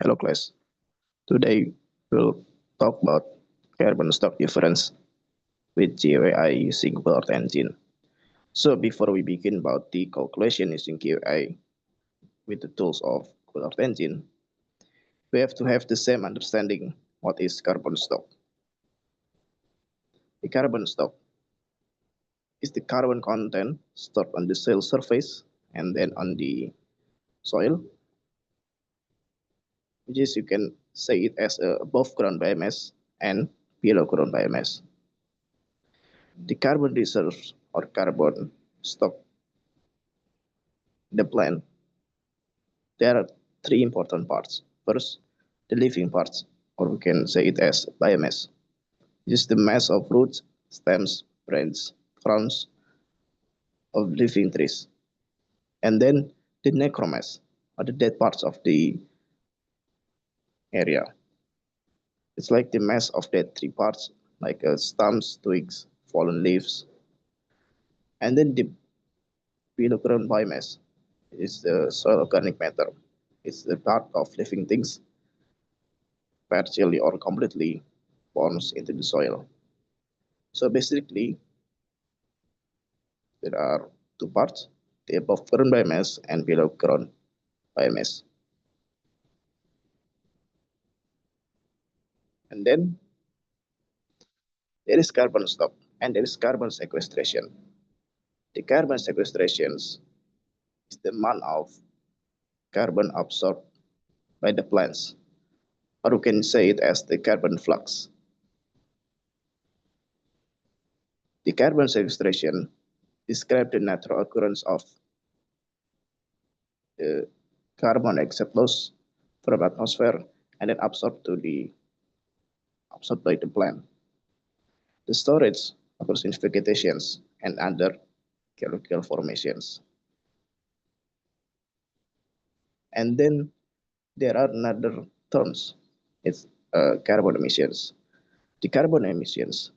Hello class. Today we'll talk about carbon stock difference with GUI using Earth engine. So before we begin about the calculation using GUI with the tools of Earth engine, we have to have the same understanding what is carbon stock. The carbon stock is the carbon content stored on the cell surface and then on the soil, which is you can say it as above ground biomass and below ground biomass. The carbon reserves or carbon stock in the plant, there are three important parts. First, the living parts, or we can say it as biomass. This is the mass of roots, stems, branches, fronds of living trees. And then the necromass, or the dead parts of the area. It's like the mass of dead tree parts, like stumps, twigs, fallen leaves. And then the below ground biomass is the soil organic matter. It's the part of living things partially or completely bonds into the soil. So basically, there are two parts, the above ground biomass and below ground biomass. And then there is carbon stock and there is carbon sequestration. The carbon sequestration is the amount of carbon absorbed by the plants, or we can say it as the carbon flux. The carbon sequestration describes the natural occurrence of the carbon dioxide loss from atmosphere and then absorbed by the plant. The storage occurs in vegetations and other geological formations. And then there are another terms. It's carbon emissions. The carbon emissions,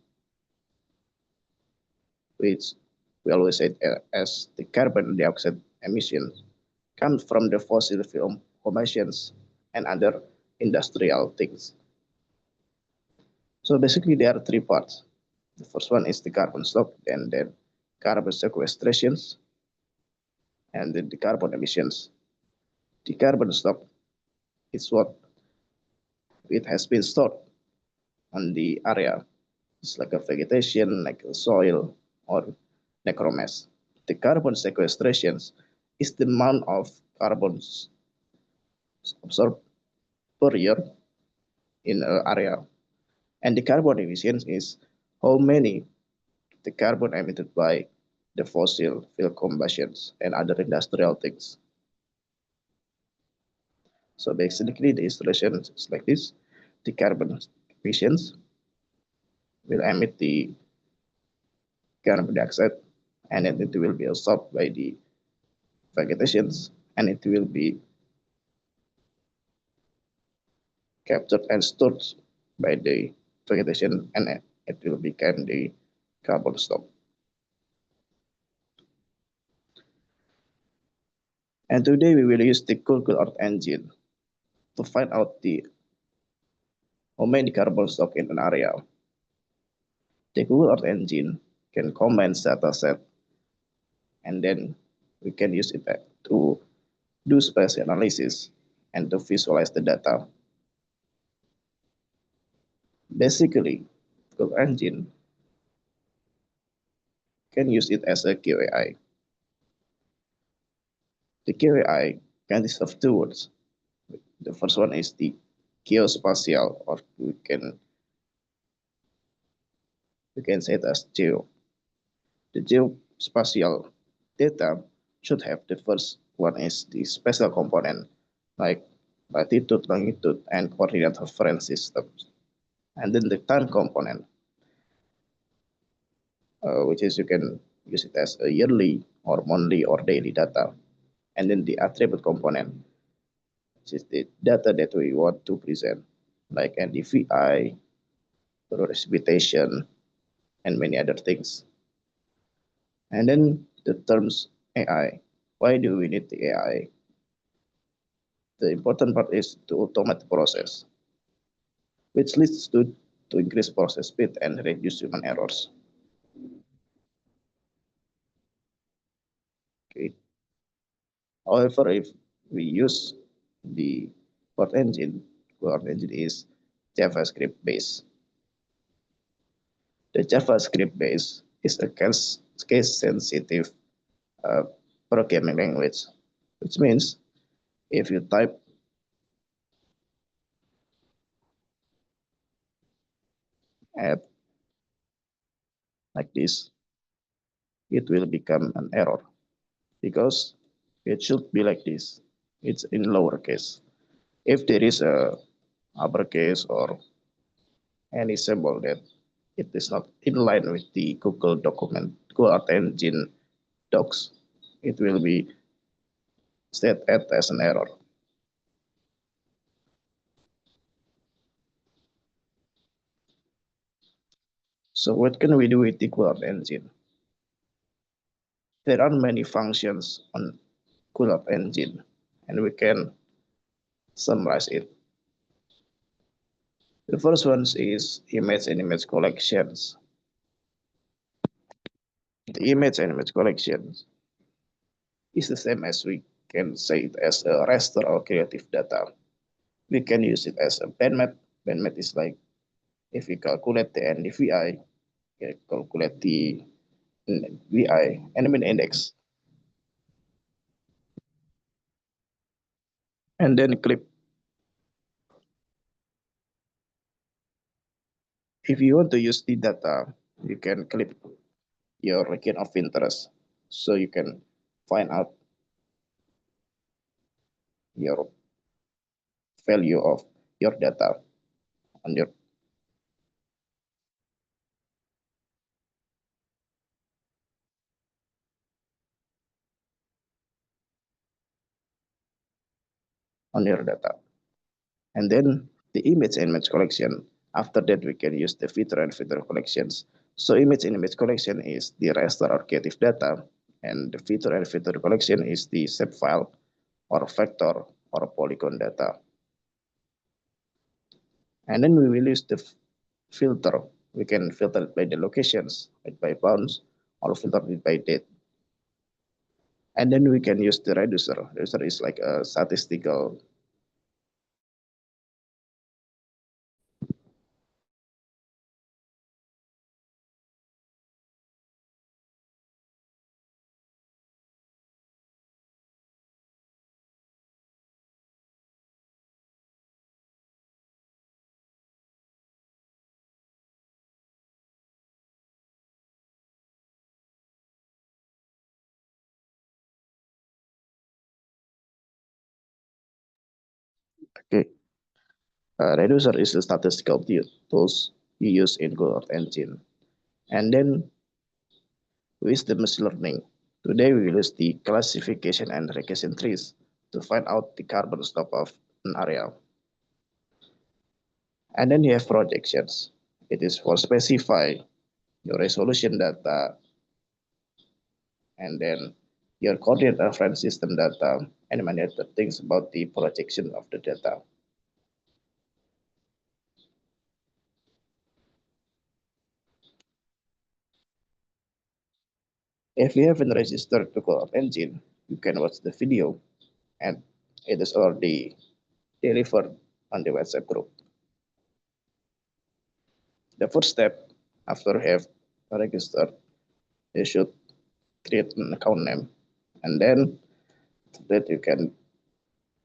which we always say as the carbon dioxide emissions, come from the fossil fuel combustions and other industrial things. So basically there are three parts. The first one is the carbon stock, and then carbon sequestrations, and then the carbon emissions. The carbon stock is what it has been stored on the area. It's like a vegetation, like a soil or necromass. The carbon sequestrations is the amount of carbon absorbed per year in an area. And the carbon emissions is how many the carbon emitted by the fossil fuel combustions and other industrial things. So basically the installation is like this. The carbon emissions will emit the carbon dioxide and then it will be absorbed by the vegetations and it will be captured and stored by the vegetation and it will become the carbon stock. And today we will use the Google Earth engine to find out the how many carbon stock in an area. The Google Earth engine can combine data set and then we can use it to do spatial analysis and to visualize the data. Basically, Google engine can use it as a QAI. The QAI consists of two words. The first one is the geospatial, or we can say it as geo. The geospatial data should have the first one is the spatial component, like latitude, longitude, and coordinate reference systems. And then the time component, which is you can use it as a yearly or monthly or daily data. And then the attribute component, which is the data that we want to present, like NDVI, precipitation, and many other things. And then the terms AI. Why do we need the AI? The important part is to automate the process, which leads to increase process speed and reduce human errors. Okay. However, if we use the code engine is JavaScript based. The JavaScript base is a case sensitive uh, programming language, which means if you type at like this, it will become an error because it should be like this. It's in lowercase. If there is a uppercase or any symbol that it is not in line with the Google Engine docs, it will be set as an error. So what can we do with the Google Engine? There are many functions on Google Engine, and we can summarize it. The first one is image and image collections. The image and image collections is the same as we can say it as a raster or creative data. We can use it as a bandmath. Bandmath is like if we calculate the NDVI, calculate the VI, element index, and then clip. If you want to use the data, you can clip your region of interest. So you can find out your value of your data on your data. And then the image and image collection. After that, we can use the feature and feature collections. So image and image collection is the raster or creative data, and the feature and feature collection is the shapefile or vector or polygon data. And then we will use the filter. We can filter it by the locations, by bounds, or filter it by date. And then we can use the reducer. Reducer is like a statistical. Okay. Reducer is the statistical tools you use in Google Engine. And then with the machine learning. Today we will use the classification and regression trees to find out the carbon stock of an area. And then you have projections. It is for specify your resolution data and then your coordinate reference system data and many other things about the projection of the data. If you haven't registered to Cloud Engine, you can watch the video and it is already delivered on the WhatsApp group. The first step after you have registered, you should create an account name and then that you can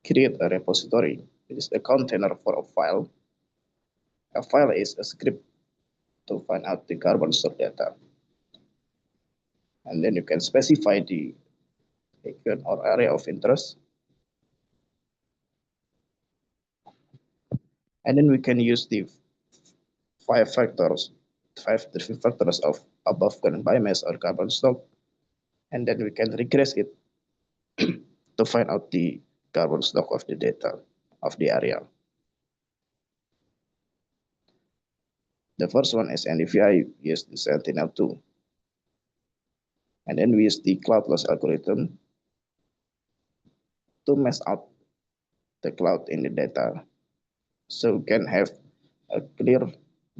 create a repository. It is a container for a file. A file is a script to find out the carbon stock data. And then you can specify the region or area of interest. And then we can use the five factors, five different factors of above given biomass or carbon stock. And then we can regress it to find out the carbon stock of the data of the area. The first one is NDVI, use the Sentinel-2. And then we use the cloudless algorithm to mesh out the cloud in the data, so we can have a clear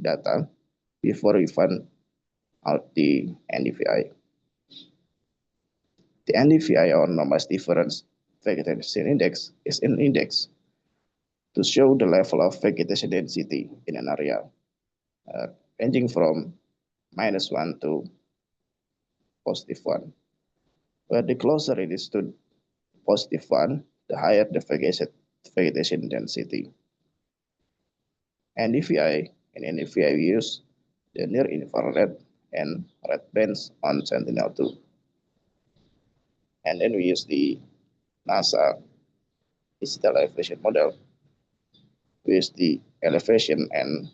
data before we find out the NDVI. The NDVI, or normalized difference vegetation index, is an index to show the level of vegetation density in an area, ranging from -1 to +1, where the closer it is to +1, the higher the vegetation density. NDVI and NDVI use the near infrared and red bands on Sentinel-2. And then we use the NASA digital elevation model with the elevation and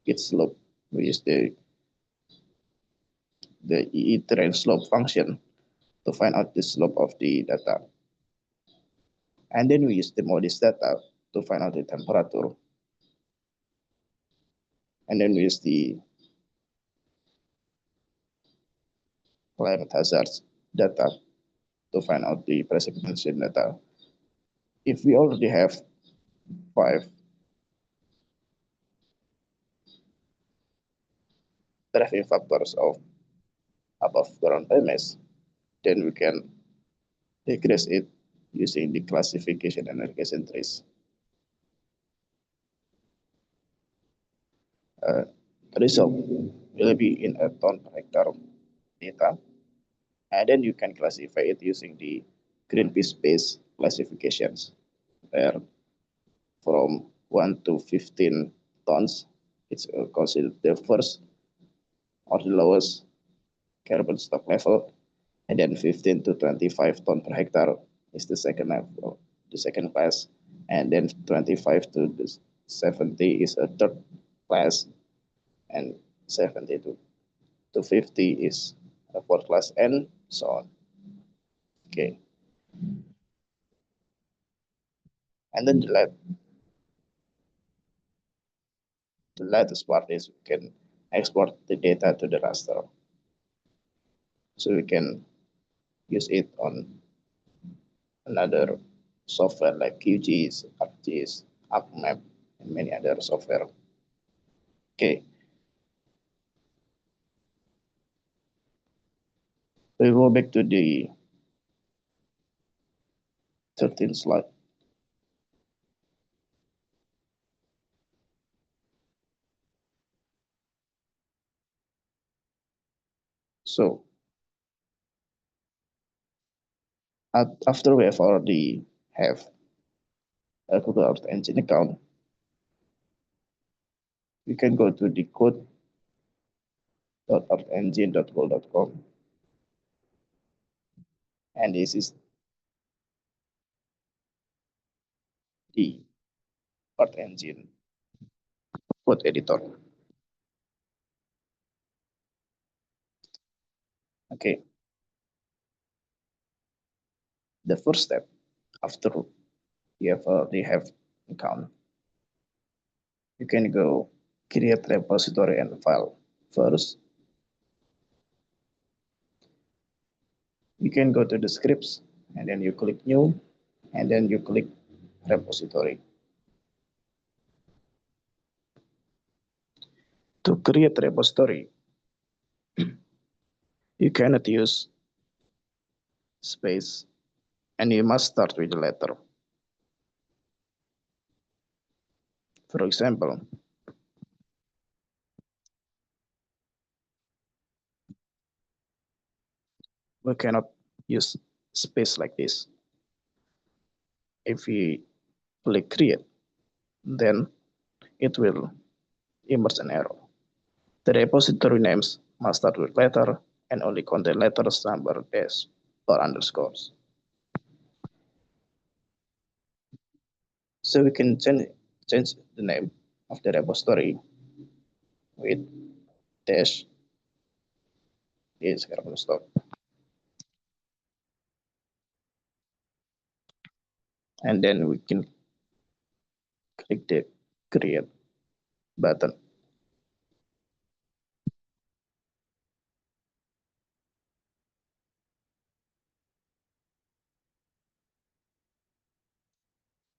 its slope. We use the EE terrain slope function to find out the slope of the data. And then we use the MODIS data to find out the temperature. And then we use the climate hazards data to find out the precipitation data. If we already have 5 driving factors of above ground image, then we can decrease it using the classification and allocation trees. The result will be in a ton per hectare data, and then you can classify it using the Greenpeace-based classifications, where from 1 to 15 tons, it's considered the first or the lowest carbon stock level, and then 15 to 25 ton per hectare is the second level, the second class, and then 25 to 70 is a third class, and 70 to 50 is a fourth class, and so on. Okay. And then the latest part is we can export the data to the raster. So we can use it on another software like QGIS, ArcGIS, ArcMap, and many other software. Okay. We go back to the 13th slide. So after we have already have a Google Earth Engine account, we can go to the code.earthengine.google.com, and this is the Earth Engine code editor. Okay. The first step after you have already have account, you can go create repository and file first. You can go to the scripts, and then you click new, and then you click repository. To create repository, you cannot use space, and you must start with the letter. For example, we cannot use space like this. If we click create, then it will emerge an error. The repository names must start with letter and only contain letters, number, dash, or underscores. So we can change the name of the repository with dash is carbon stock. And then we can click the create button.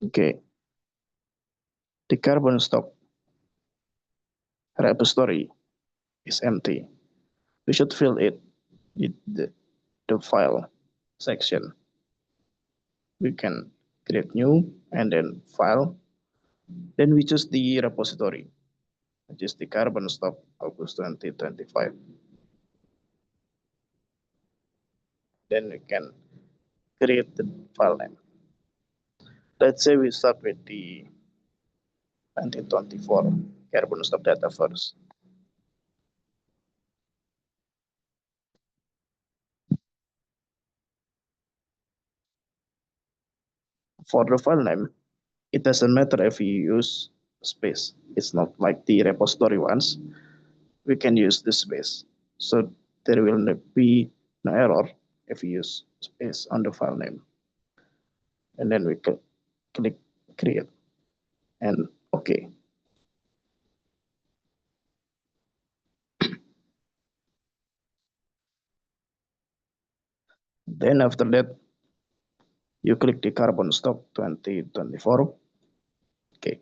Okay, the carbon stock repository is empty. We should fill it with the file section. We can create new and then file. Then we choose the repository, which is the carbon stock August 2025. Then we can create the file name. Let's say we start with the 2024 carbon stock data first. For the file name, it doesn't matter if you use space. It's not like the repository ones. We can use the space. So there will be no error if you use space on the file name. And then we click create and OK. Then after that, you click the carbon stock 2024. Okay.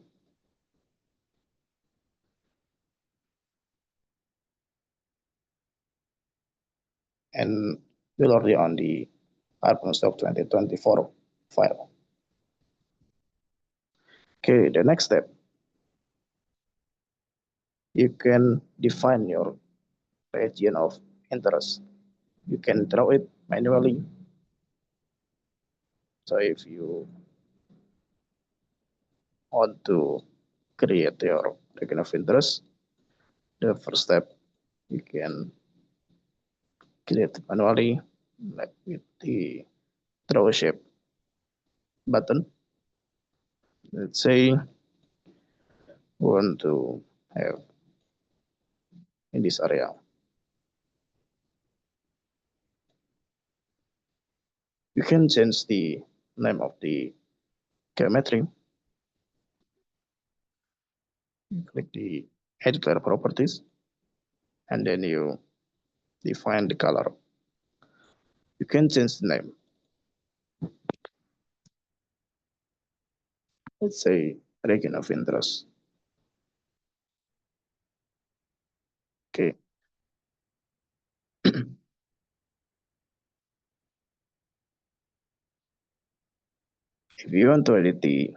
And we're already on the carbon stock 2024 file. Okay, the next step, you can define your region of interest. You can draw it manually. So if you want to create your region of interest, the first step, you can create it manually, like with the draw shape button. Let's say we want to have in this area. You can change the name of the geometry. You click the edit layer properties, and then you define the color. You can change the name. Let's say region of interest. Okay. If you want to edit the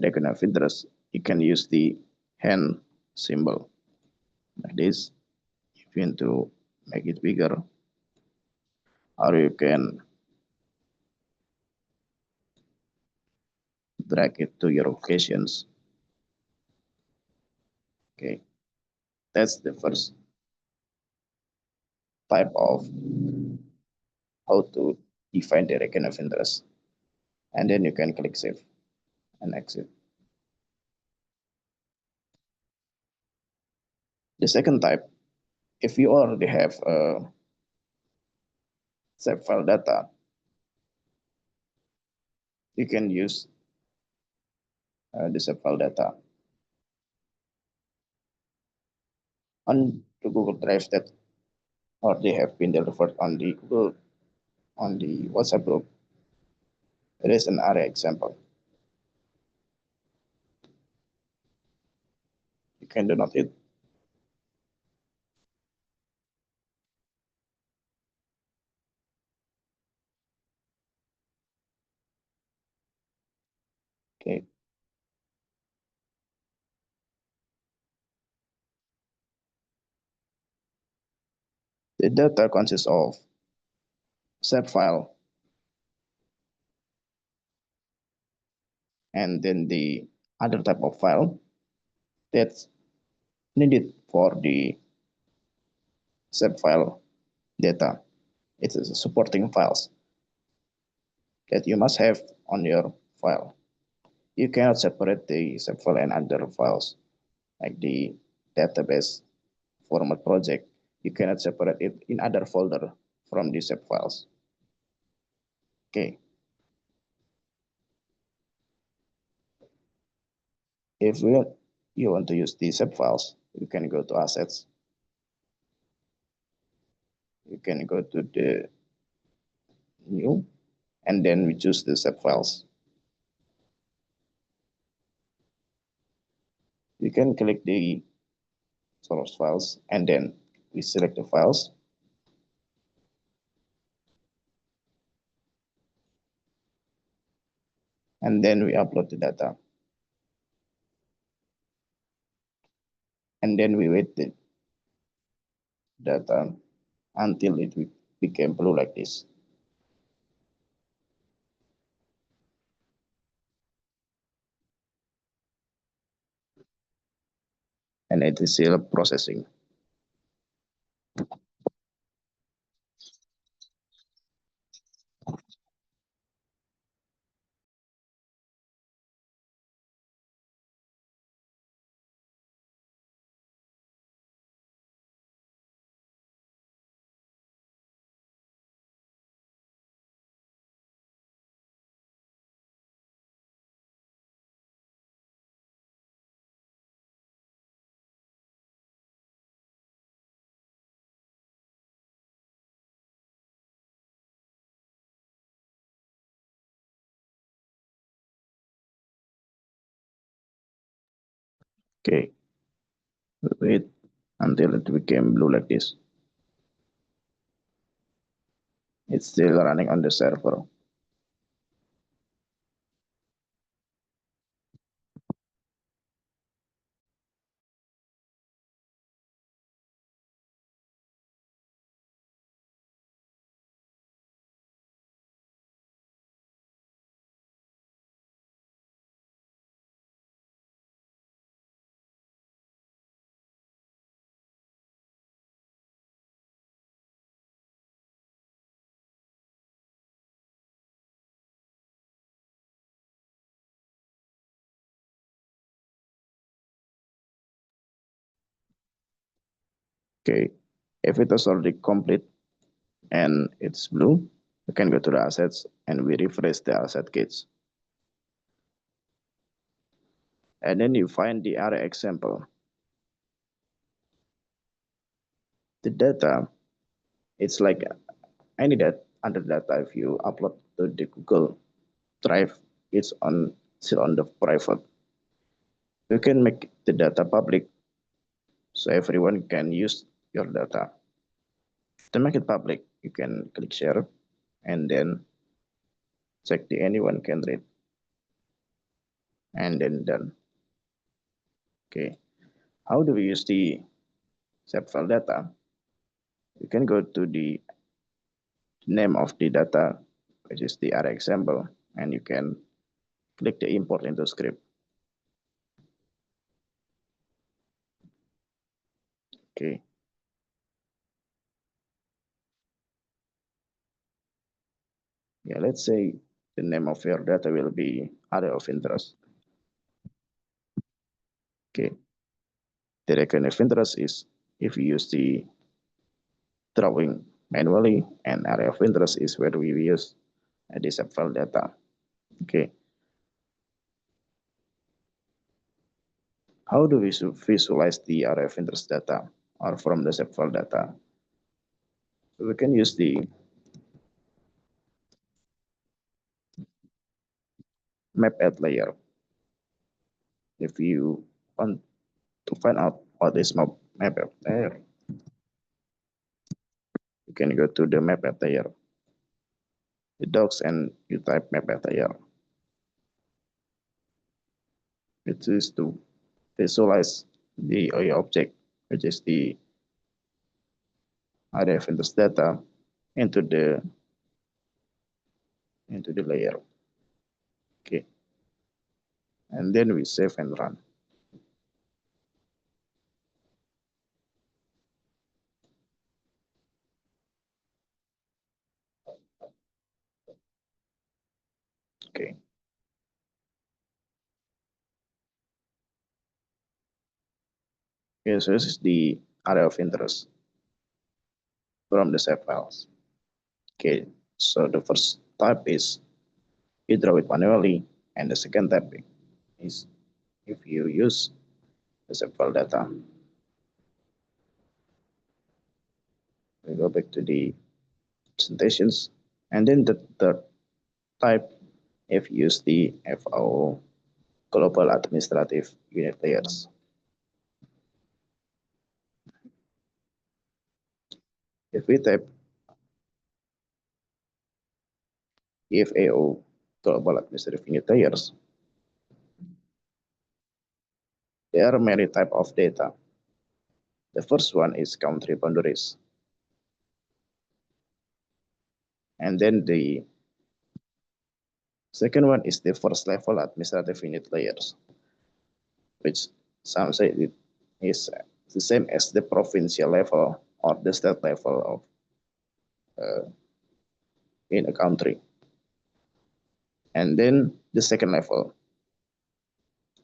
region of interest, you can use the hand symbol like this. If you want to make it bigger, or you can drag it to your locations. Okay, that's the first type of how to define the region of interest. And then you can click save and exit. The second type, if you already have a save file data, you can use the save file data on the Google Drive that or they have been delivered on the Google on the WhatsApp group. There is an area example. You can download it. Okay. The data consists of save file and then the other type of file that's needed for the save file data. It is supporting files that you must have on your file. You cannot separate the save file and other files like the database format project. You cannot separate it in other folder from the save files. Okay. If you want to use the save files, you can go to assets. You can go to the new, and then we choose the save files. We can click the source files and then we select the files. And then we upload the data. And then we wait the data until it became blue like this. And it is still processing. Okay, wait until it became blue like this. It's still running on the server. Okay, if it is already complete and it's blue, we can go to the assets and we refresh the asset kits. And then you find the array example. The data, it's like any that under data, if you upload to the Google Drive, it's still on the private. You can make the data public so everyone can use your data. To make it public, you can click share and then check the anyone can read and then done. Okay, how do we use the file data? You can go to the name of the data, which is the array example, and you can click the import into script. Okay. Yeah, let's say the name of your data will be area of interest. Okay. The recurrent of interest is if you use the drawing manually, and area of interest is where we use the file data. Okay. How do we visualize the area of interest data or from the file data? So we can use the map at layer. If you want to find out what is map at layer, you can go to the map at layer, the docs, and you type map at layer. It is to visualize the object, which is the area of interest data, into the layer. Okay, and then we save and run. Okay. Okay, so this is the area of interest from the save files. Okay, so the first type is you draw it manually, and the second type is if you use the save file data. We go back to the presentations, and then the third type if you use the FAO global administrative unit layers. If we type EFAO global administrative unit layers, there are many types of data. The first one is country boundaries. And then the second one is the first level administrative unit layers, which some say it is the same as the provincial level or the state level of in a country. And then the second level.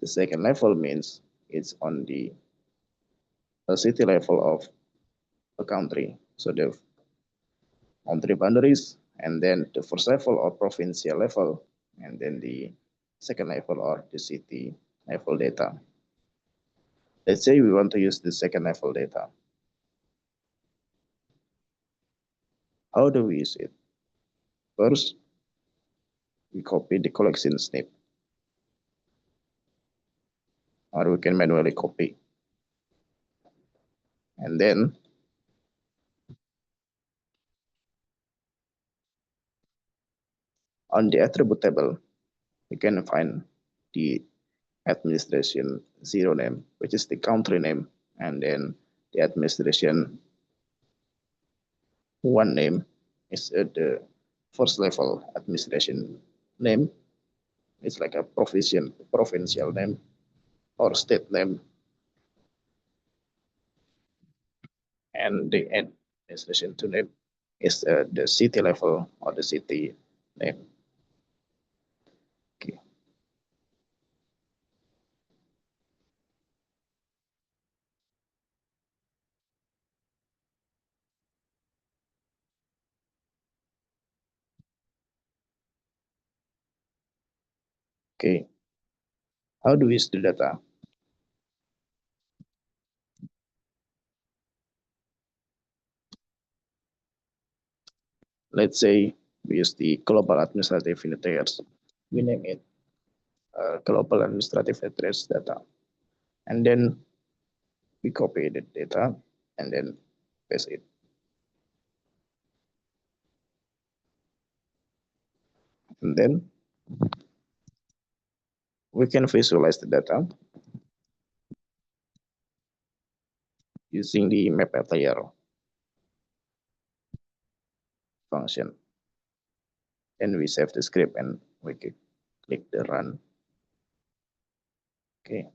The second level means it's on the city level of a country. So the country boundaries, and then the first level or provincial level, and then the second level or the city level data. Let's say we want to use the second level data. How do we use it? First, we copy the collection snip, or we can manually copy. And then on the attribute table, we can find the administration zero name, which is the country name, and then the administration one name is the first level administration name. It's like a provincial name or state name, and the administration two name is the city level or the city name. Okay. Okay. How do we use the data? Let's say we use the global administrative unit layers. We name it global administrative address data. And then we copy the data and then paste it. And then we can visualize the data using the map at layer function. And we save the script and we click the run. Okay.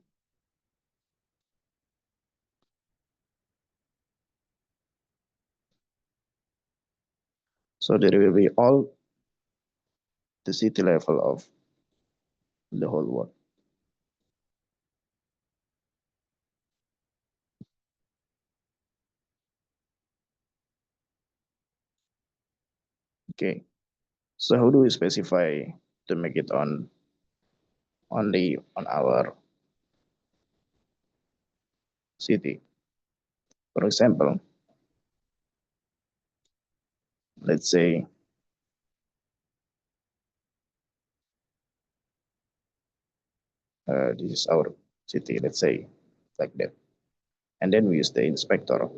So there will be all the city level of the whole world. Okay. So how do we specify to make it on only on our city? For example, let's say this is our city, let's say like that. And then we use the inspector.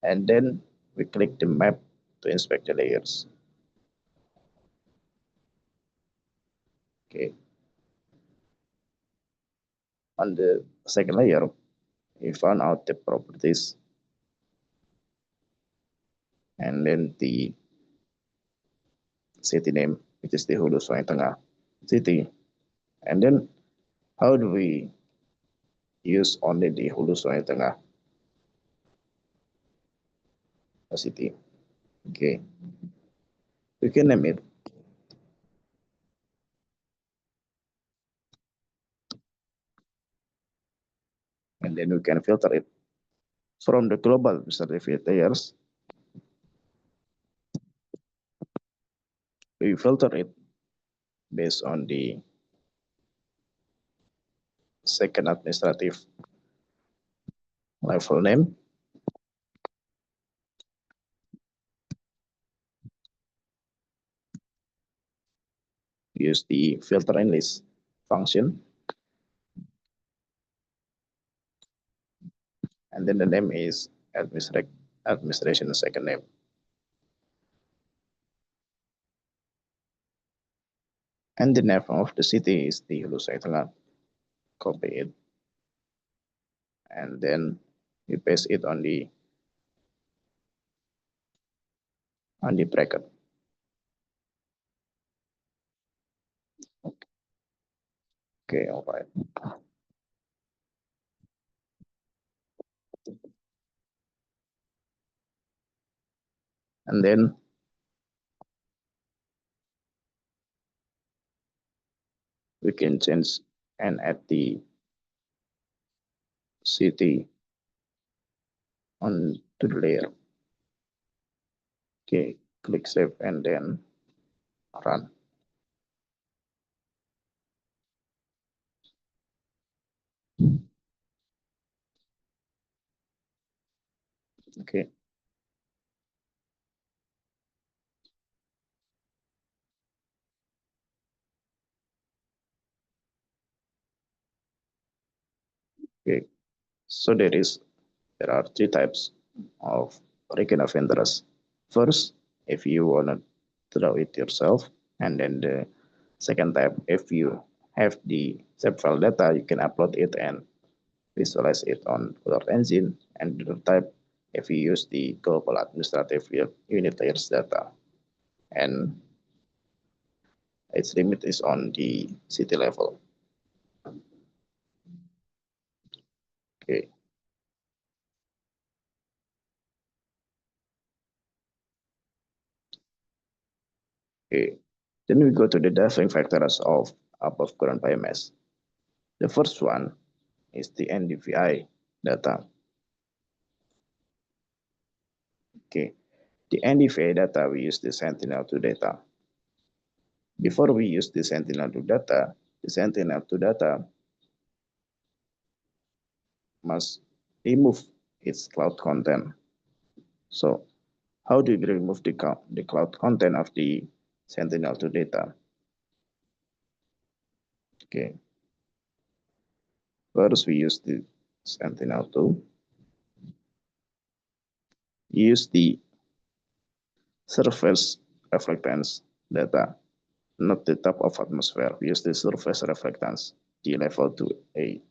And then we click the map to inspect the layers. Okay. On the second layer, we found out the properties and then the city name, which is the Hulu Sungai Tengah city. And then how do we use only the Hulu Sungai Tengah city? Okay, we can name it. And then we can filter it from the global certificate layers. We filter it based on the second administrative level name. Use the filter and list function. And then the name is administration second name. And the name of the city is the Hulu Tengah. Copy it, and then we paste it on the bracket. Okay, all right. And then we can change and add the city on to the layer. Okay, click save and then run. Okay. Okay. So there are three types of region of interest. First, if you want to draw it yourself, and then the second type, if you have the file data, you can upload it and visualize it on Cloud Engine. And the type, if you use the global administrative unit layers data, and its limit is on the city level. Okay. Okay. Then we go to the different factors of above ground biomass. The first one is the NDVI data. Okay. The NDVI data, we use the Sentinel-2 data. Before we use the Sentinel-2 data, the Sentinel-2 data must remove its cloud content. So how do we remove the cloud content of the Sentinel-2 data? Okay. First, we use the Sentinel-2. Use the surface reflectance data, not the top of atmosphere. We use the surface reflectance, the level 2A.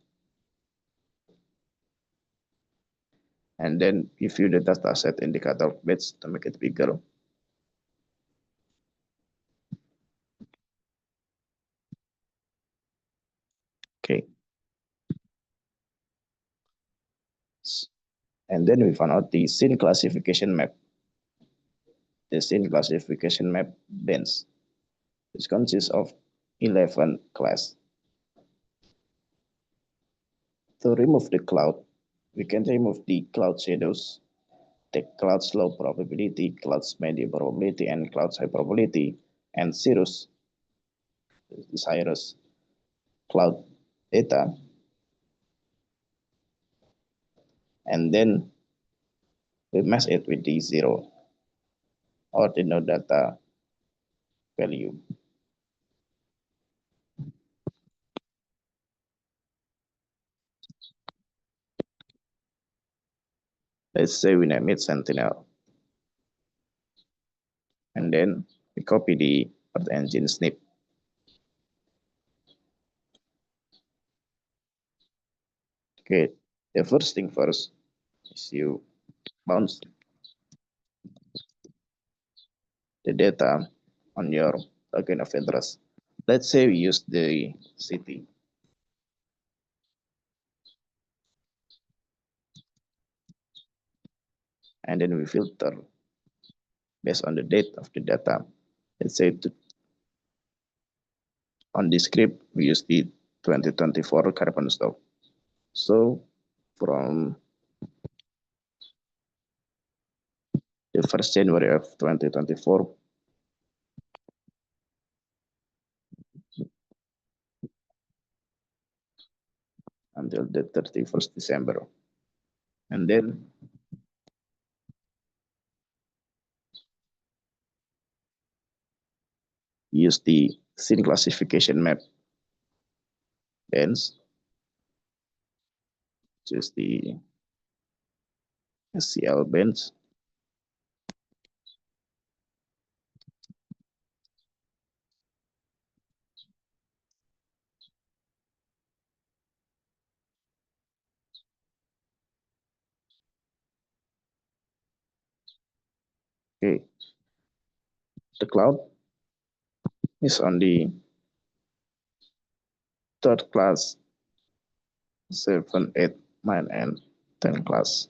And then we view the data set indicator bits to make it bigger. Okay. And then we found out the scene classification map. The scene classification map bands. This consists of 11 class. To remove the cloud, we can remove the cloud shadows, the cloud's low probability, cloud's medium probability, and cloud's high probability, and cirrus, the cirrus cloud data. And then we match it with the zero or the no data value. Let's say we name it Sentinel. And then we copy the Earth Engine snip. Okay, the first thing first is you bounce the data on your token of interest. Let's say we use the city. And then we filter based on the date of the data. Let's say on the script, we use the 2024 carbon stock. So from the 1st January of 2024 until the 31st December. And then use the scene classification map bands, just the SCL bands. Okay, the cloud is on the third class, 7, 8, 9, and 10 class.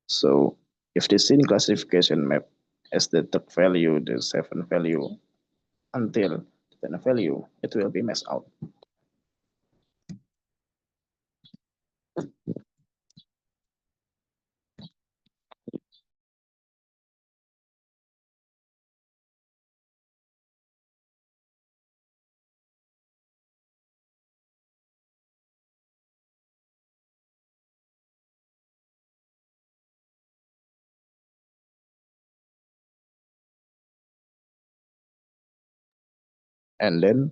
So if the scene classification map has the third value, the 7 value, until the 10 value, it will be messed out. And then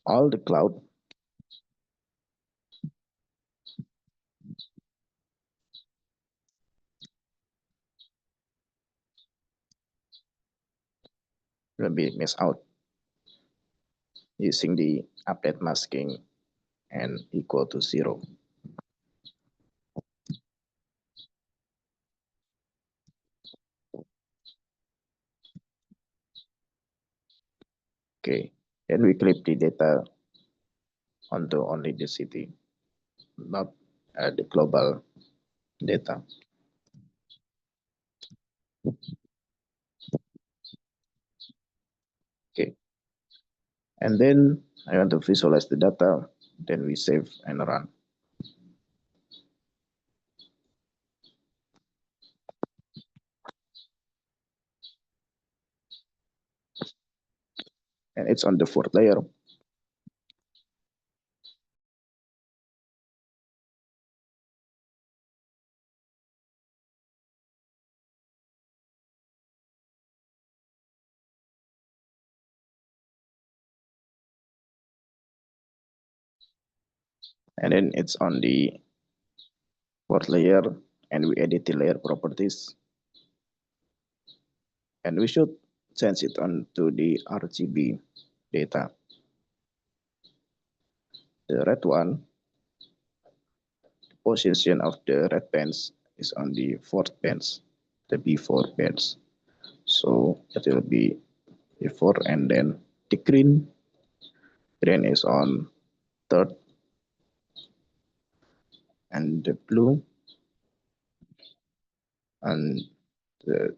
all the cloud will be missed out using the update masking and equal to 0. Okay, then we clip the data onto only the city, not the global data. Okay, and then I want to visualize the data, then we save and run. And it's on the fourth layer. And then it's on the fourth layer, and we edit the layer properties. And we should change it onto the RGB data. The red one, position of the red bands is on the fourth bands, the B4 bands. So it will be before, and then the green is on third, and the blue and the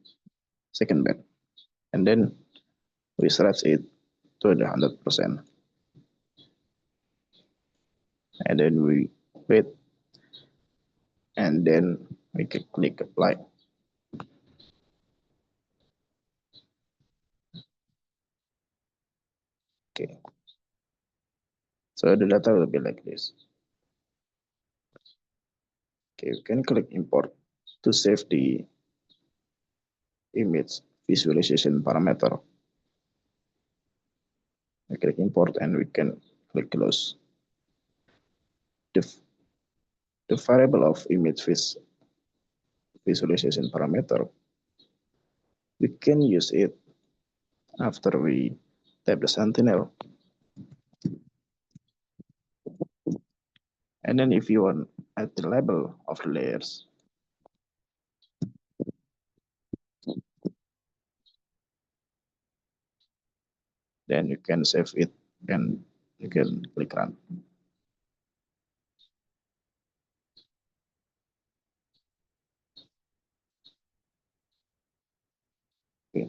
second band. And then we stretch it to the 100%. And then we wait, and then we can click apply. Okay. So the data will be like this. Okay, we can click import to save the image visualization parameter. We click import and we can click close. The variable of image visualization parameter, we can use it after we tap the sentinel. And then if you want at the level of the layers, then you can save it and you can click run. Okay.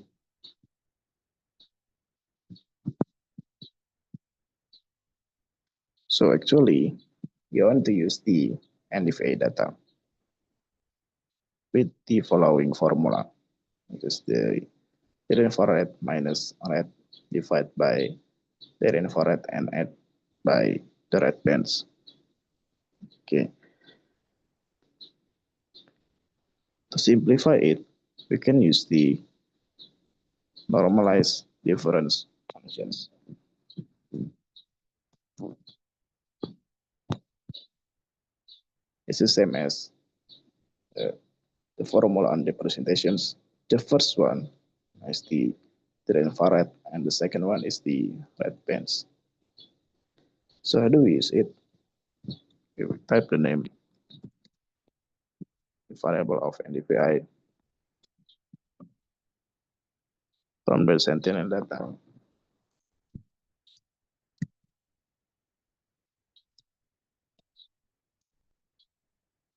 So actually, you want to use the NFA data with the following formula, which is the infrared minus red divided by the infrared and add by the red bands. Okay. To simplify it, we can use the normalized difference functions. It's the same as the formula on the presentations. The first one is the infrared, and the second one is the red bands. So how do we use it? We will type the name, the variable of NDVI from the Sentinel data.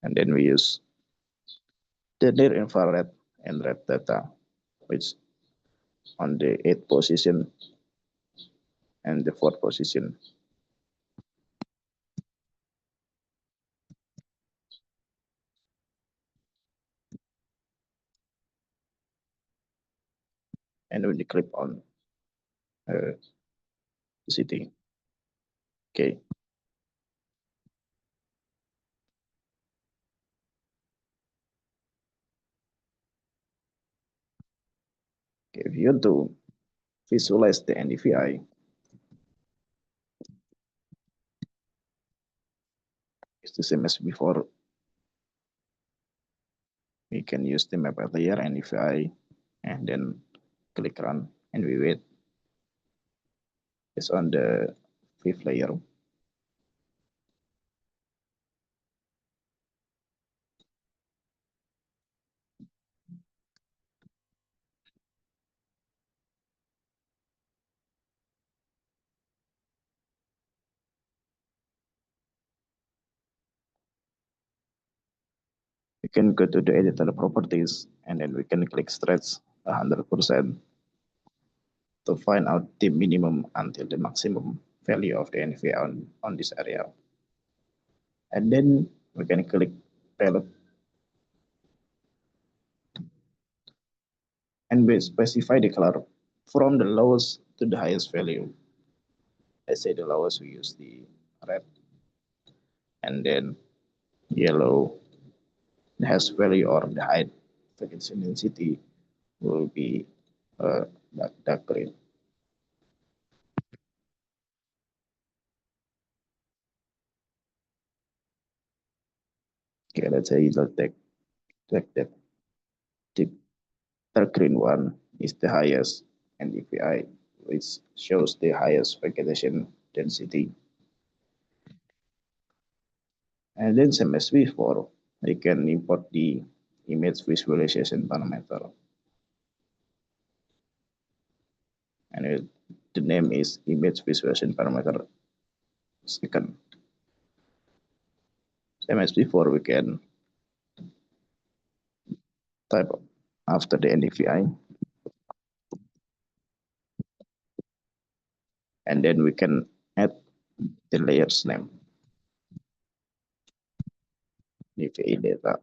And then we use the near infrared and red data, which on the 8th position and the 4th position. And when you click on the city, okay. If you want to visualize the NDVI, it's the same as before. We can use the map layer NDVI and then click run and we wait. It's on the 5th layer. We can go to the editor properties and then we can click stretch 100% to find out the minimum until the maximum value of the NVI on this area. And then we can click palette and we specify the color from the lowest to the highest value. Let's say the lowest we use the red, and then yellow, the highest value or the height frequency density will be dark green. Okay, let's say let's take that the dark green one is the highest NDVI, which shows the highest vegetation density. And then same as before, we can import the image visualization parameter. And the name is image visualization parameter second. Same as before, we can type after the NDVI. And then we can add the layers name. NDVI data,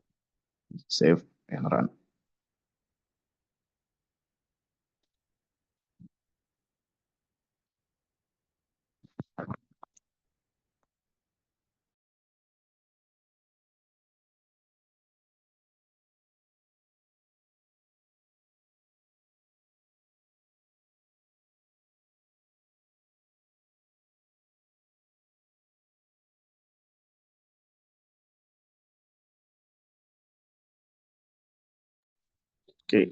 save and run. Okay.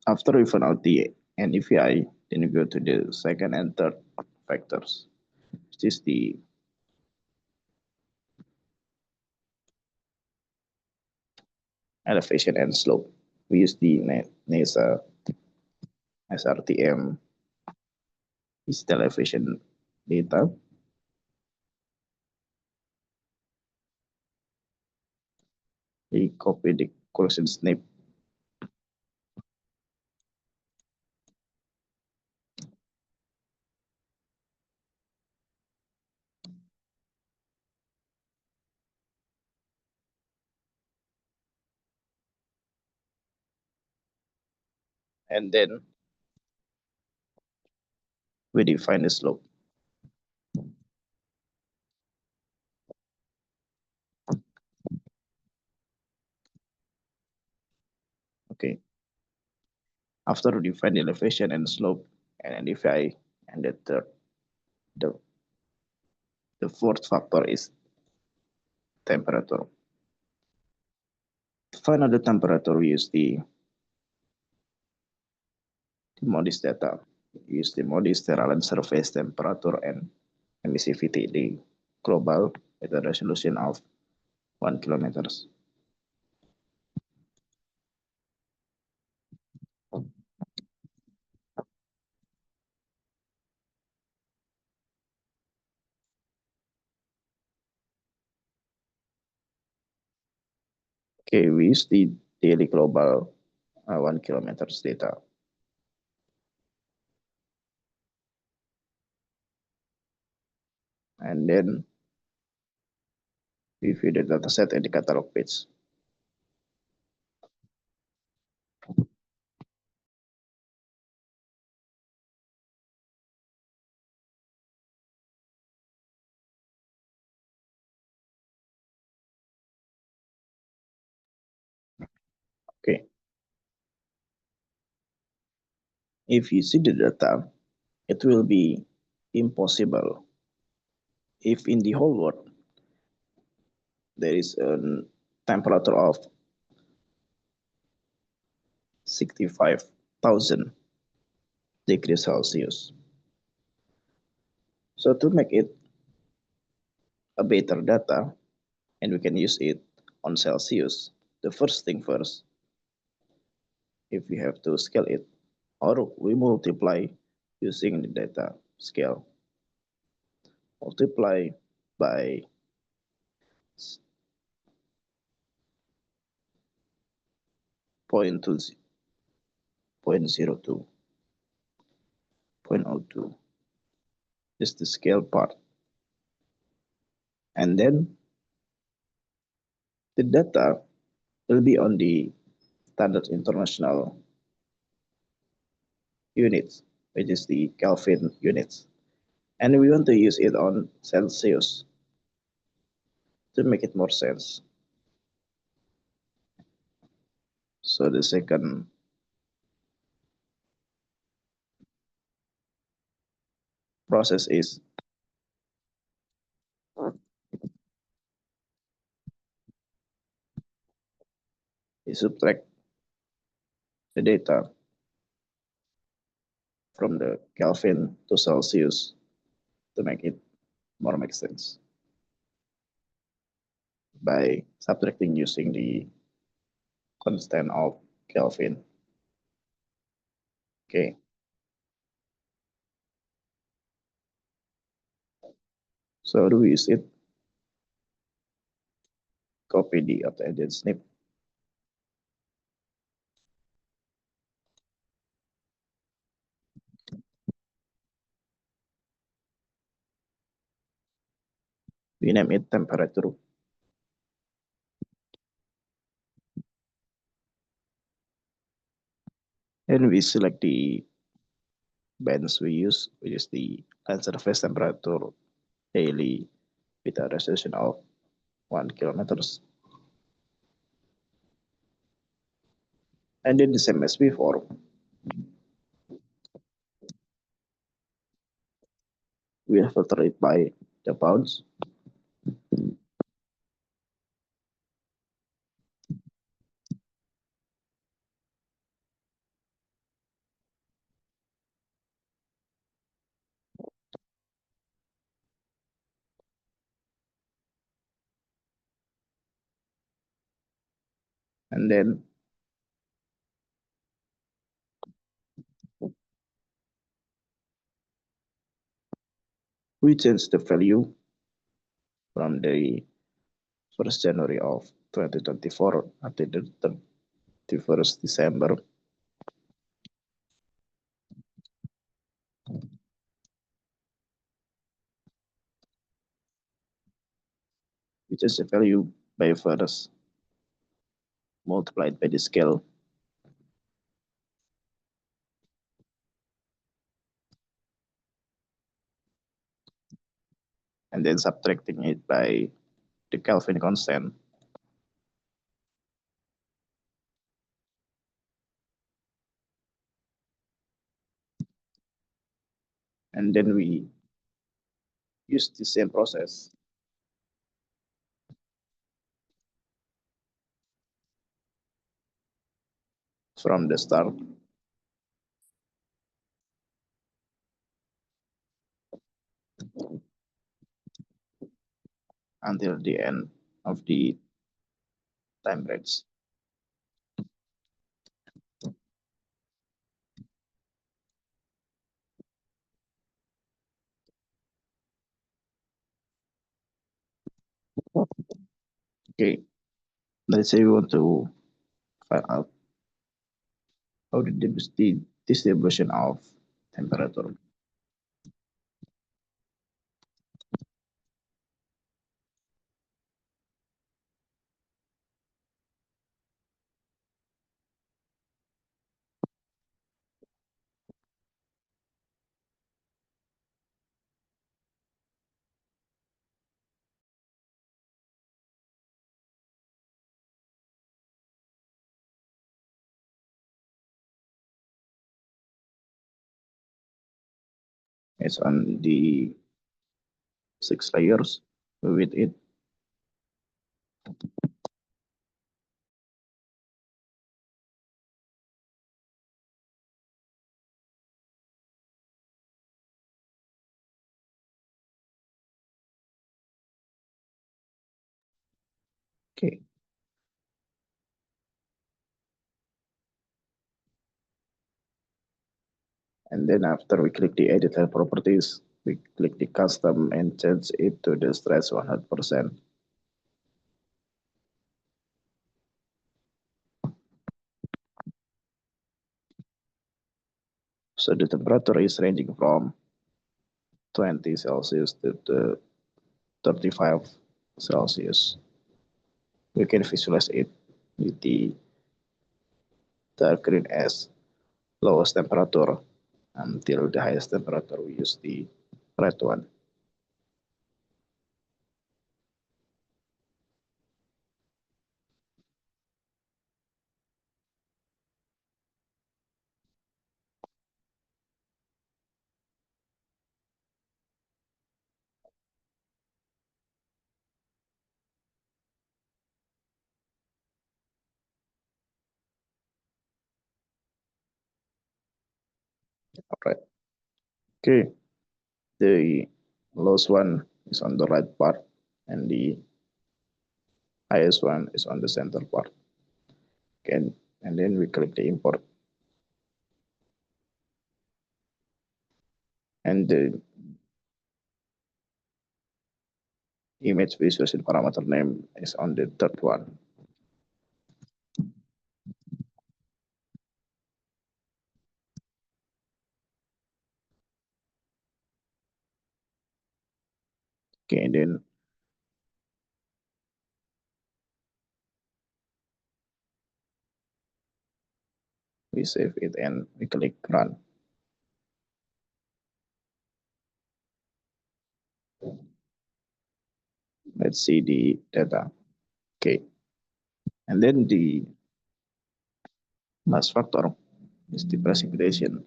After we find out the NDVI, then you go to the second and third factors, which is the elevation and slope. We use the NASA SRTM is the elevation data. We copy the collection snip. And then we define the slope. Okay. After we define the elevation and slope and NDVI, and the fourth factor is temperature. To find out the temperature, we use the MODIS data. use the mode sterile surface temperature and emissivity, the global with a resolution of 1 kilometers. Okay, we use the daily global 1 kilometers data. And then we view the dataset at the catalog page. Okay. If you see the data, it will be impossible if in the whole world there is a temperature of 65,000 degrees Celsius. So to make it a better data, and we can use it on Celsius, the first thing first, if we have to scale it, or we multiply using the data scale, multiply by 0.02, 0.02, 0.02 is the scale part. And then the data will be on the standard international units, which is the Kelvin units. And we want to use it on Celsius to make it more sense. So the second process is we subtract the data from the Kelvin to Celsius to make it more make sense by subtracting using the constant of Kelvin. Okay. So how do we use it? Copy the updated snip. We name it temperature. And we select the bands we use, which is the land surface temperature daily with a resolution of 1 kilometers. And then the same as before, we will filter it by the bounds. And then we change the value from the 1st January of 2024 until the 31st December. We change the value by first multiplied by the scale. And then subtracting it by the Kelvin constant. And then we use the same process from the start until the end of the time range. Okay, let's say we want to find out how the distribution of temperature. It's on the 6 layers with it. Okay, and then after we click the edit layer properties, we click the custom and change it to the stress 100%. So the temperature is ranging from 20 Celsius to 35 Celsius. We can visualize it with the dark green as lowest temperature until the highest temperature. We use the red one. All right. Okay. The lowest one is on the right part, and the highest one is on the center part. Okay. And then we click the import. And the image visualization parameter name is on the third one. Okay, and then we save it and we click run. Let's see the data. Okay, and then the last factor is the precipitation,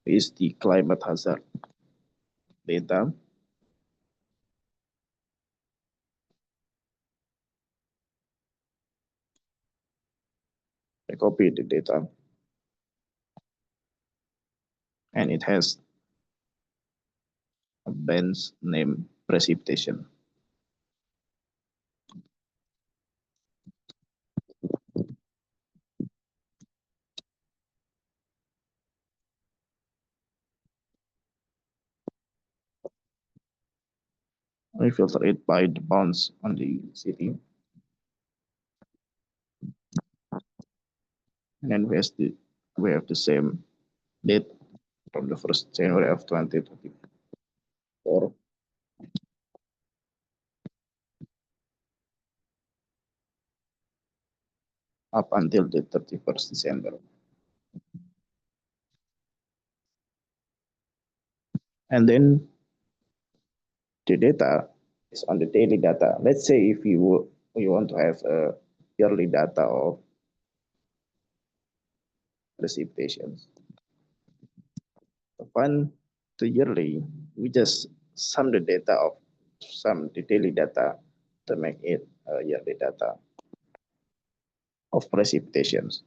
is the climate hazard data. I copy the data, and it has a bench name precipitation. We filter it by the bounds on the city, and then we have the same date from the 1st January of 2024 up until the 31st December. And then the data is on the daily data. Let's say if you want to have a yearly data of precipitations. Upon the yearly, we just sum the data of the daily data to make it a yearly data of precipitations.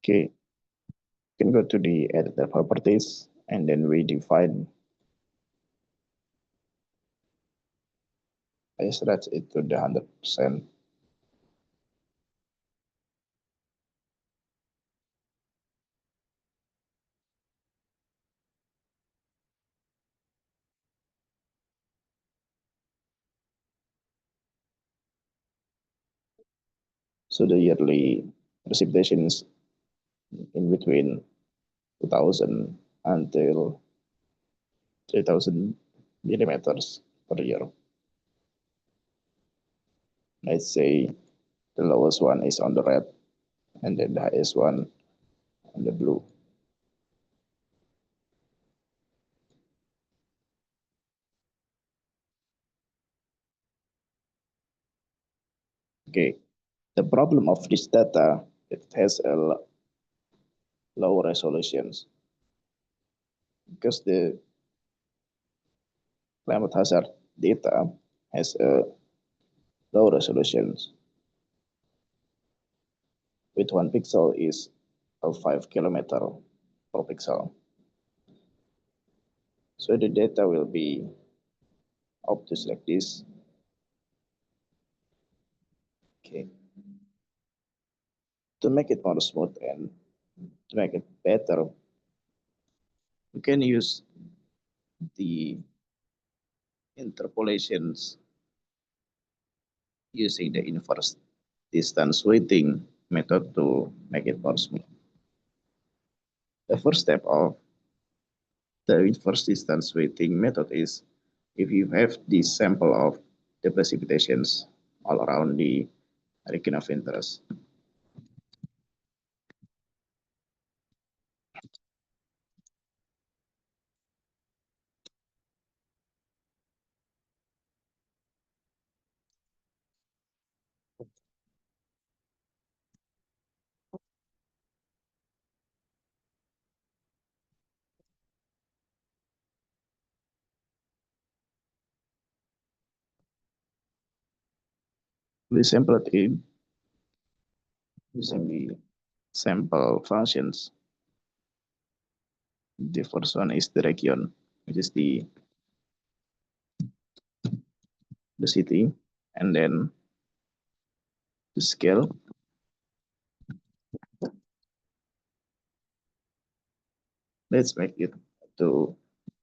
Okay, you can go to the editor properties and then we define I stretch it to the 100%. So the yearly precipitation is in between 2000 until 3000 millimeters per year. Let's say the lowest one is on the red and then the highest one on the blue. Okay, the problem of this data, it has a low resolutions because the climate hazard data has a low resolutions. With 1 pixel is a 5 kilometer per pixel. So the data will be obtuse like this. Okay. To make it more smooth and to make it better, you can use the interpolations using the inverse distance weighting method to make it more smooth. The first step of the inverse distance weighting method is if you have this sample of the precipitations all around the region of interest. We sample it in using the sample functions. The first one is the region, which is the city, and then the scale. Let's make it to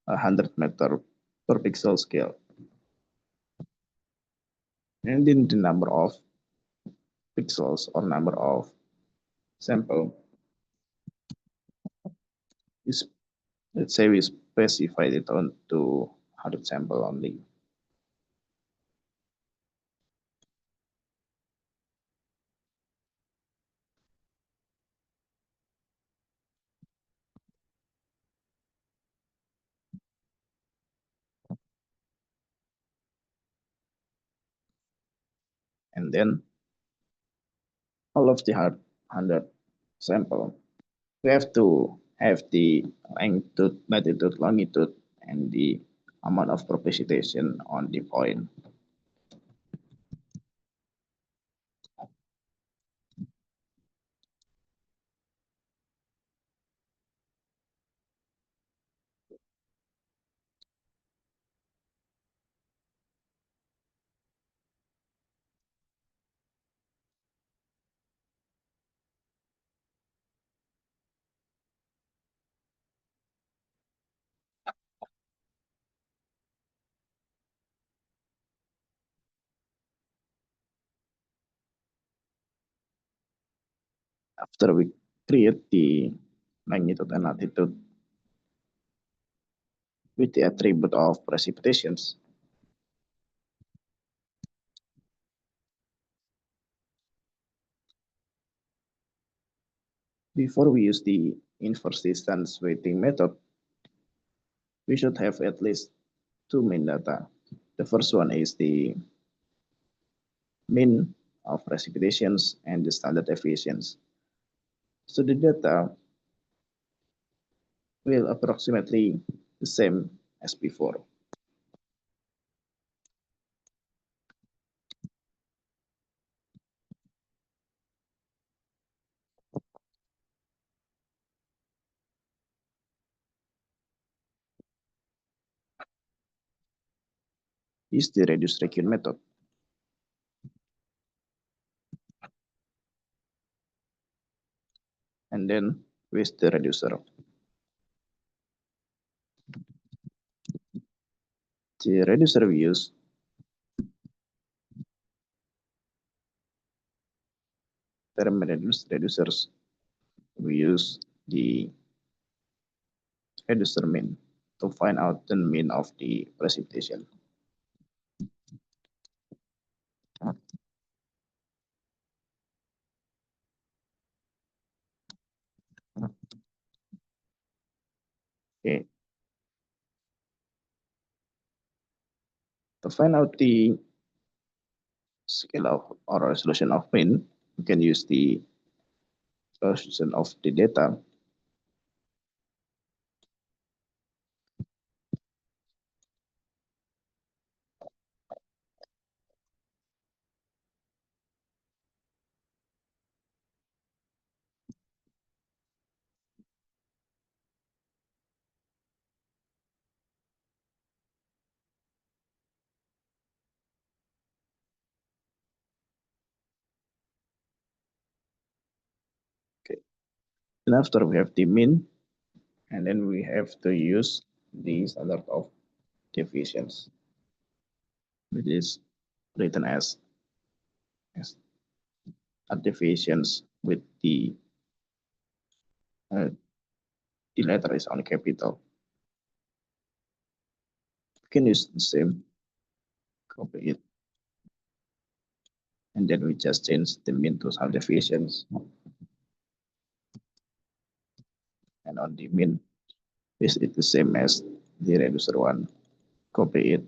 100 meter per pixel scale. And then the number of pixels or number of sample is, let's say we specified it on to 100 sample only. And then all of the 100 sample, we have to have the longitude, latitude, longitude, and the amount of precipitation on the point. After we create the magnitude and latitude with the attribute of precipitations, before we use the inverse distance weighting method, we should have at least two main data. The first one is the mean of precipitations and the standard deviations. So the data will approximately the same as before. is the reduce recurrent method. And then with the reducer. The reducer we use term reducers. We use the reducer mean to find out the mean of the precipitation. Okay. To find out the scale of or resolution of mean, you can use the resolution of the data. Okay. And after we have the mean, and then we have to use the standard of deviations, which is written as deviations with uh, the letter is on capital. We can use the same, copy it, and then we just change the mean to some deviations. And on the mean, is it the same as the reducer one? Copy it.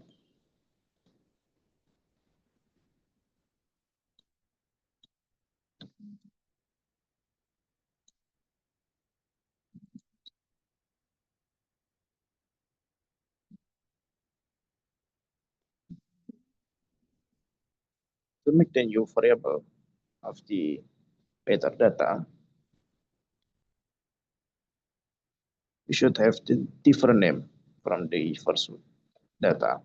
To make the new variable of the better data, we should have the different name from the first data.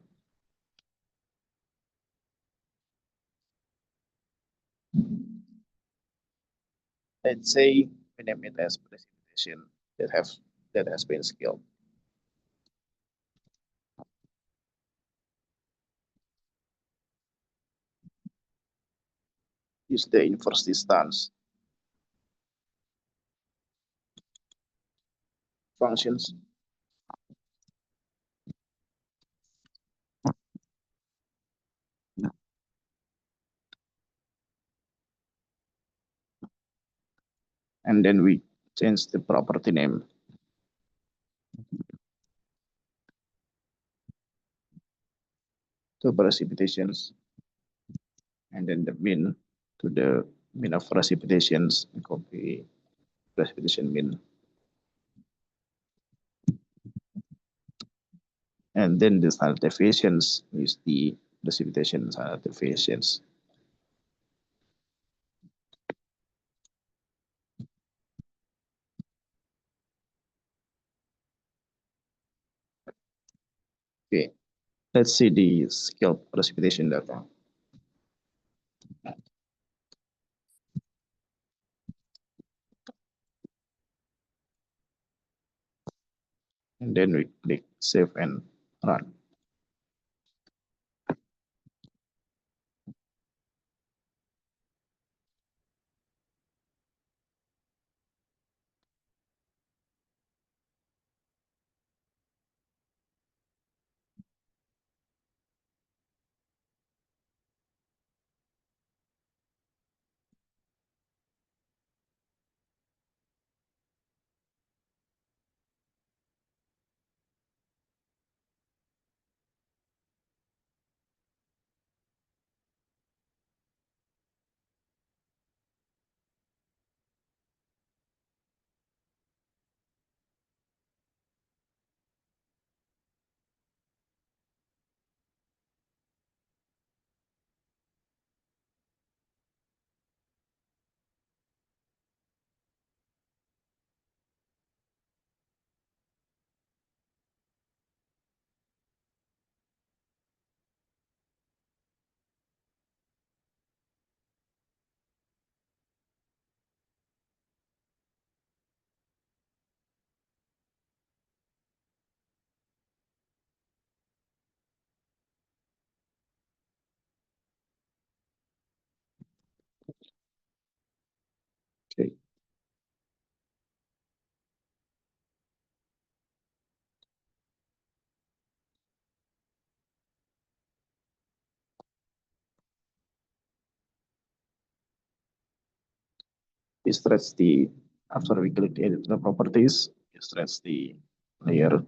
Let's say we name it as precipitation that has been scaled. Use the inverse distance functions. And then we change the property name to precipitations, and then the mean to the mean of precipitations, copy precipitation mean. And then the standard deviations is the precipitation standard deviations. Okay, let's see the scale precipitation data. And then we click save and run. we stretch the, after we click the edit the properties, we stretch the layer.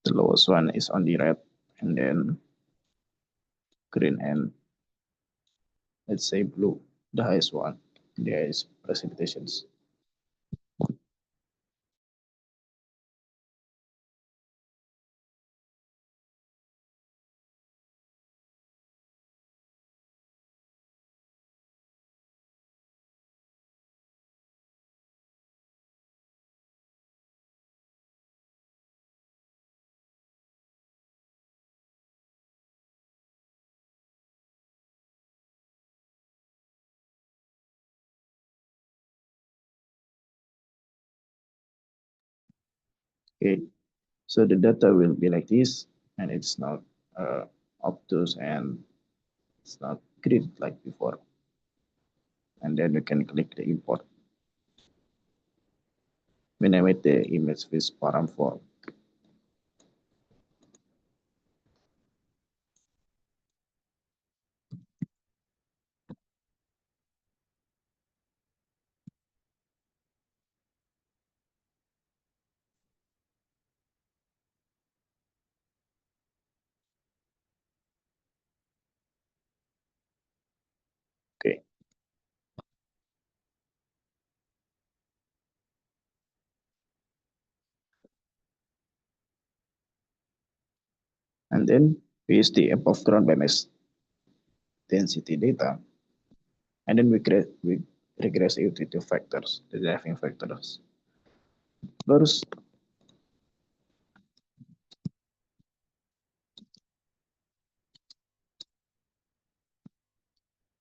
The lowest one is on the red, and then green, and let's say blue, the highest one. There is precipitations. Okay, so the data will be like this, and it's not obtuse and it's not grid like before. And then you can click the import. We name it the image with param form. Okay. And then we use the above ground by mesh density data, and then we regress it to factors, the driving factors. First,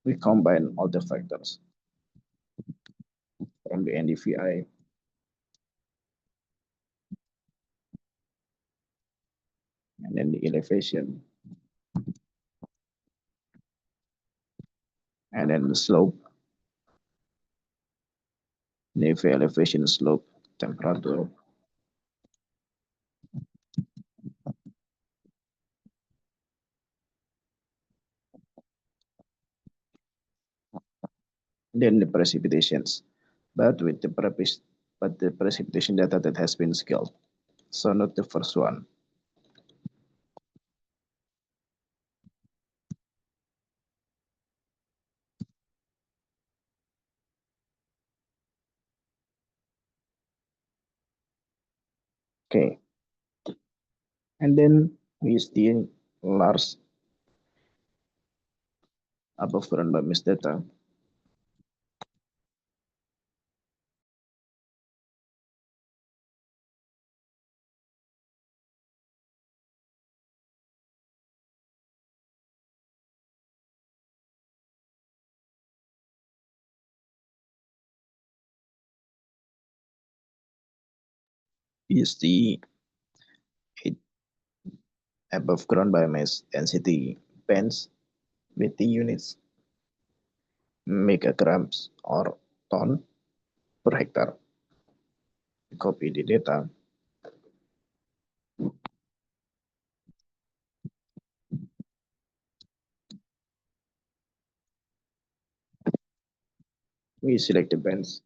we combine all the factors from the NDVI, and then the elevation, and then the slope, navy elevation, slope, temperature, then the precipitations, but with the precipitation data that has been scaled. So not the first one. Okay. And then we use the large above ground by mesh data. Is the above ground by mesh density bands with the units megagrams or ton per hectare. Copy the data. We select the bands.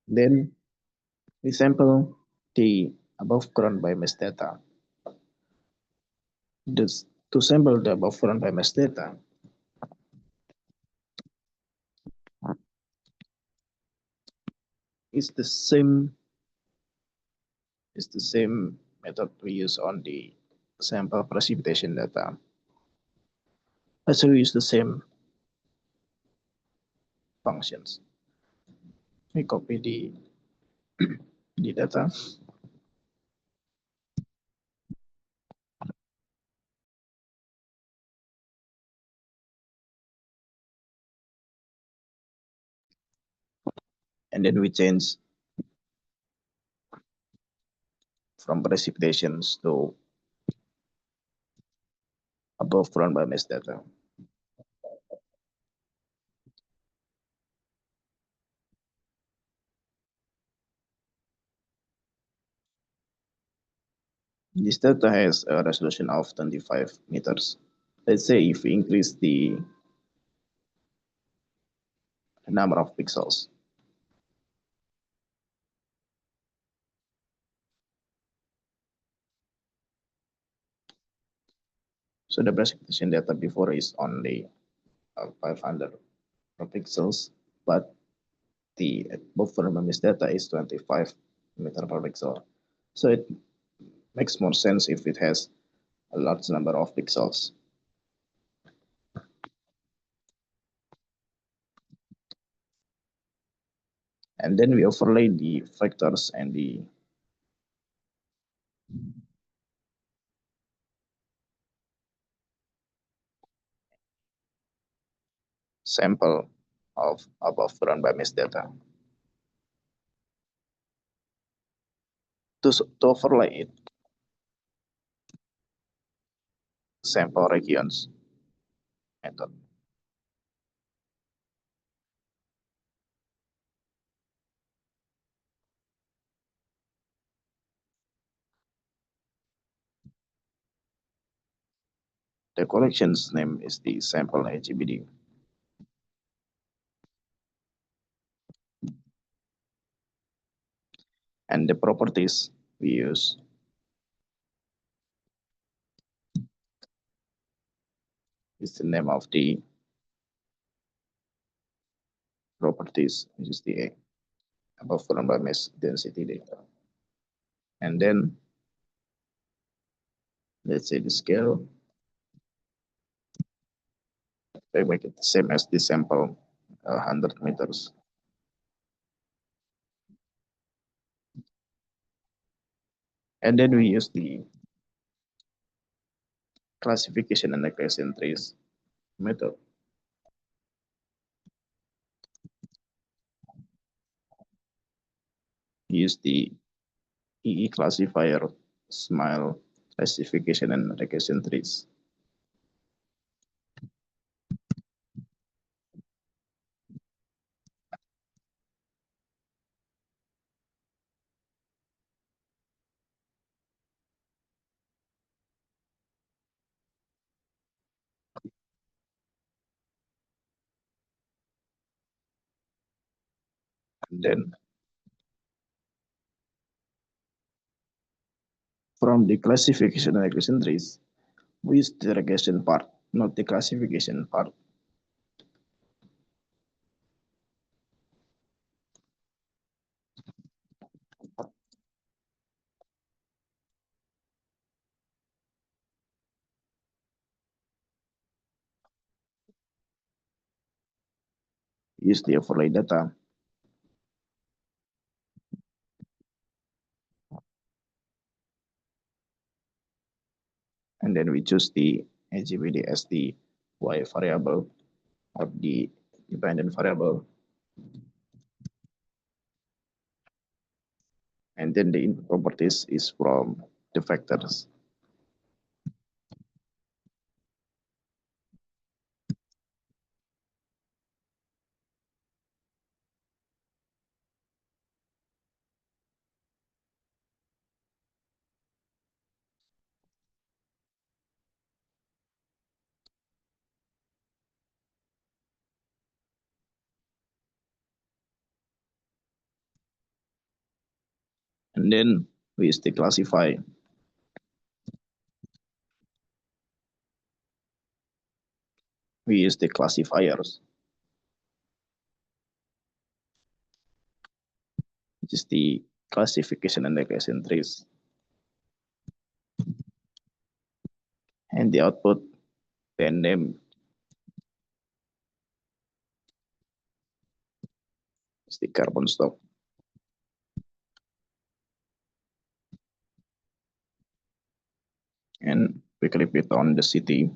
Then we sample the above ground by mesh data. This, to sample the above ground by mesh data, is the same method we use on the sample precipitation data. Also, we use the same functions. We copy the data. And then we change from precipitations to above ground by mesh data. This data has a resolution of 25 meters. Let's say if we increase the number of pixels, so the precipitation data before is only 500 pixels, but the buffer mesh data is 25 meter per pixel. So it makes more sense if it has a large number of pixels. And then we overlay the vectors and the sample of above ground by mesh data. To overlay it, sample regions method. The collection's name is the sample AGBD. And the properties we use is the name of the properties, which is the above ground by mesh density data. And then let's say the scale, they make it the same as the sample 100 meters. And then we use the classification and regression trees method. We use the EE classifier, SMILE, classification and regression trees. And then from the classification and regression trees, we use the regression part, not the classification part. Use the overlay data. And then we choose the AGBD as the Y variable or the dependent variable. And then the input properties is from the vectors. And then we use the classify. We use the classifiers, which is the classification and regression trees. And the output, then name is the carbon stock. And we clip it on the city.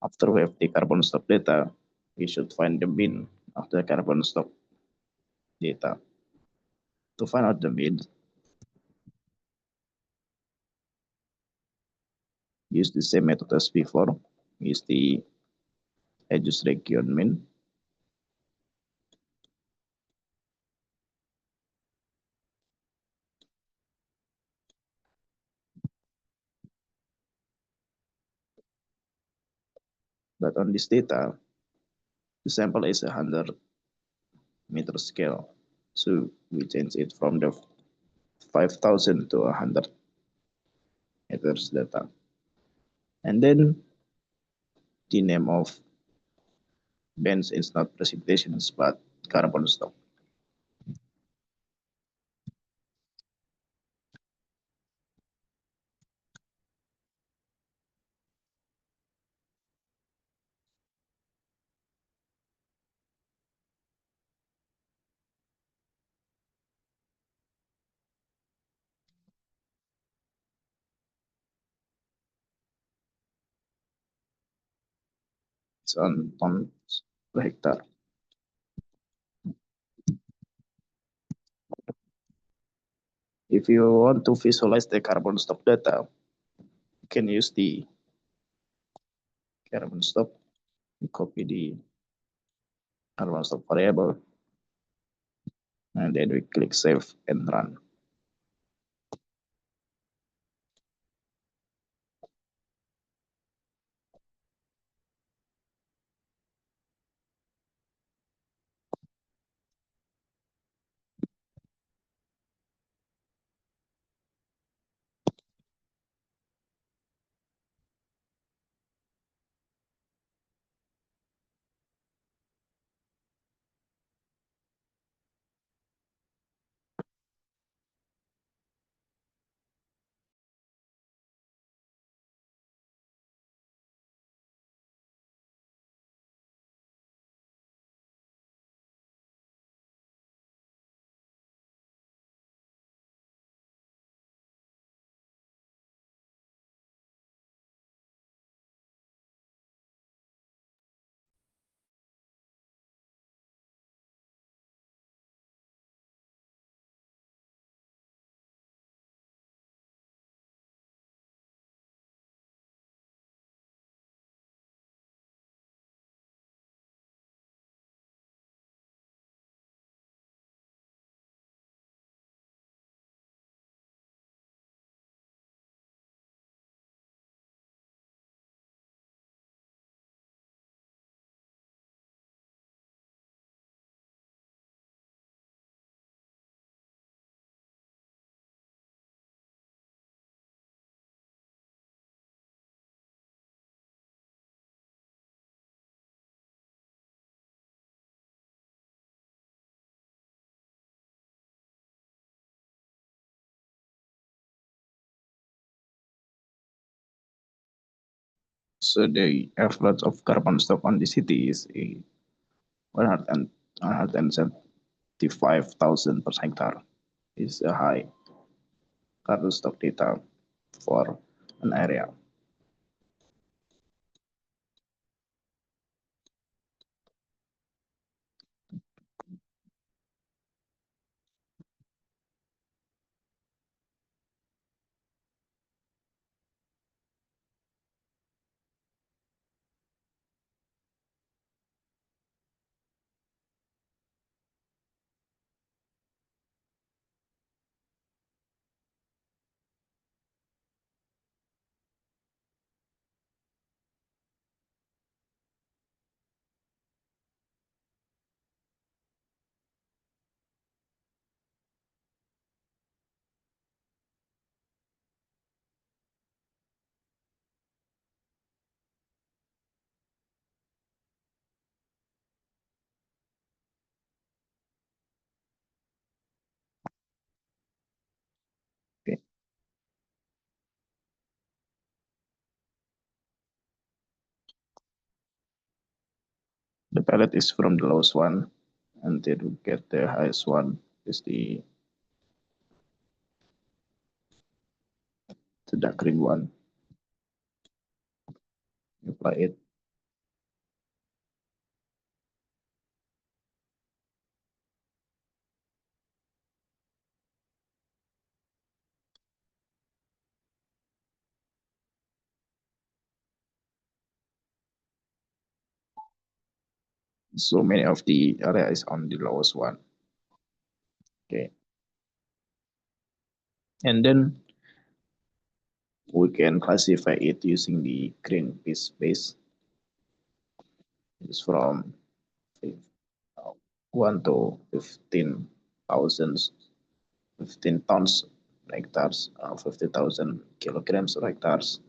After we have the carbon stock data, we should find the mean of the carbon stock data. To find out the mean, use the same method as before. Use the edges region mean. But on this data, the sample is 100-meter scale. So we change it from the 5,000 to 100 meters data. And then the name of bench is not precipitations, but carbon stock. It's on tons per hectare. If you want to visualize the carbon stock data, you can use the carbon stock. You copy the carbon stock variable, and then we click save and run. So the average of carbon stock on the city is 175,000 per hectare. Is a high carbon stock data for an area. Okay. The palette is from the lowest one until we get the highest one is the dark green one. Apply it. So many of the area is on the lowest one. Okay. And then we can classify it using the green piece base. It's from 1 to 15,000, 15 tons hectares, 50,000 kilograms or hectares,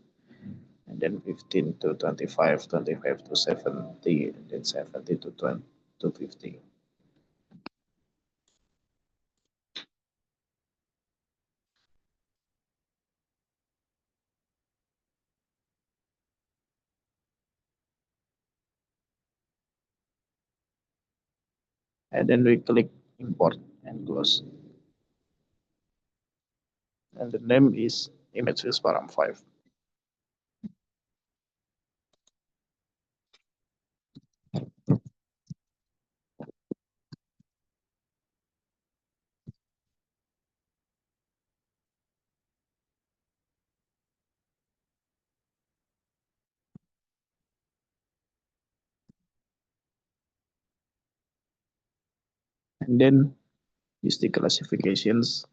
and then 15 to 25, 25 to 70, and then 70 to 20 to 50. And then we click import and close. And the name is image param 5. And then use the classifications.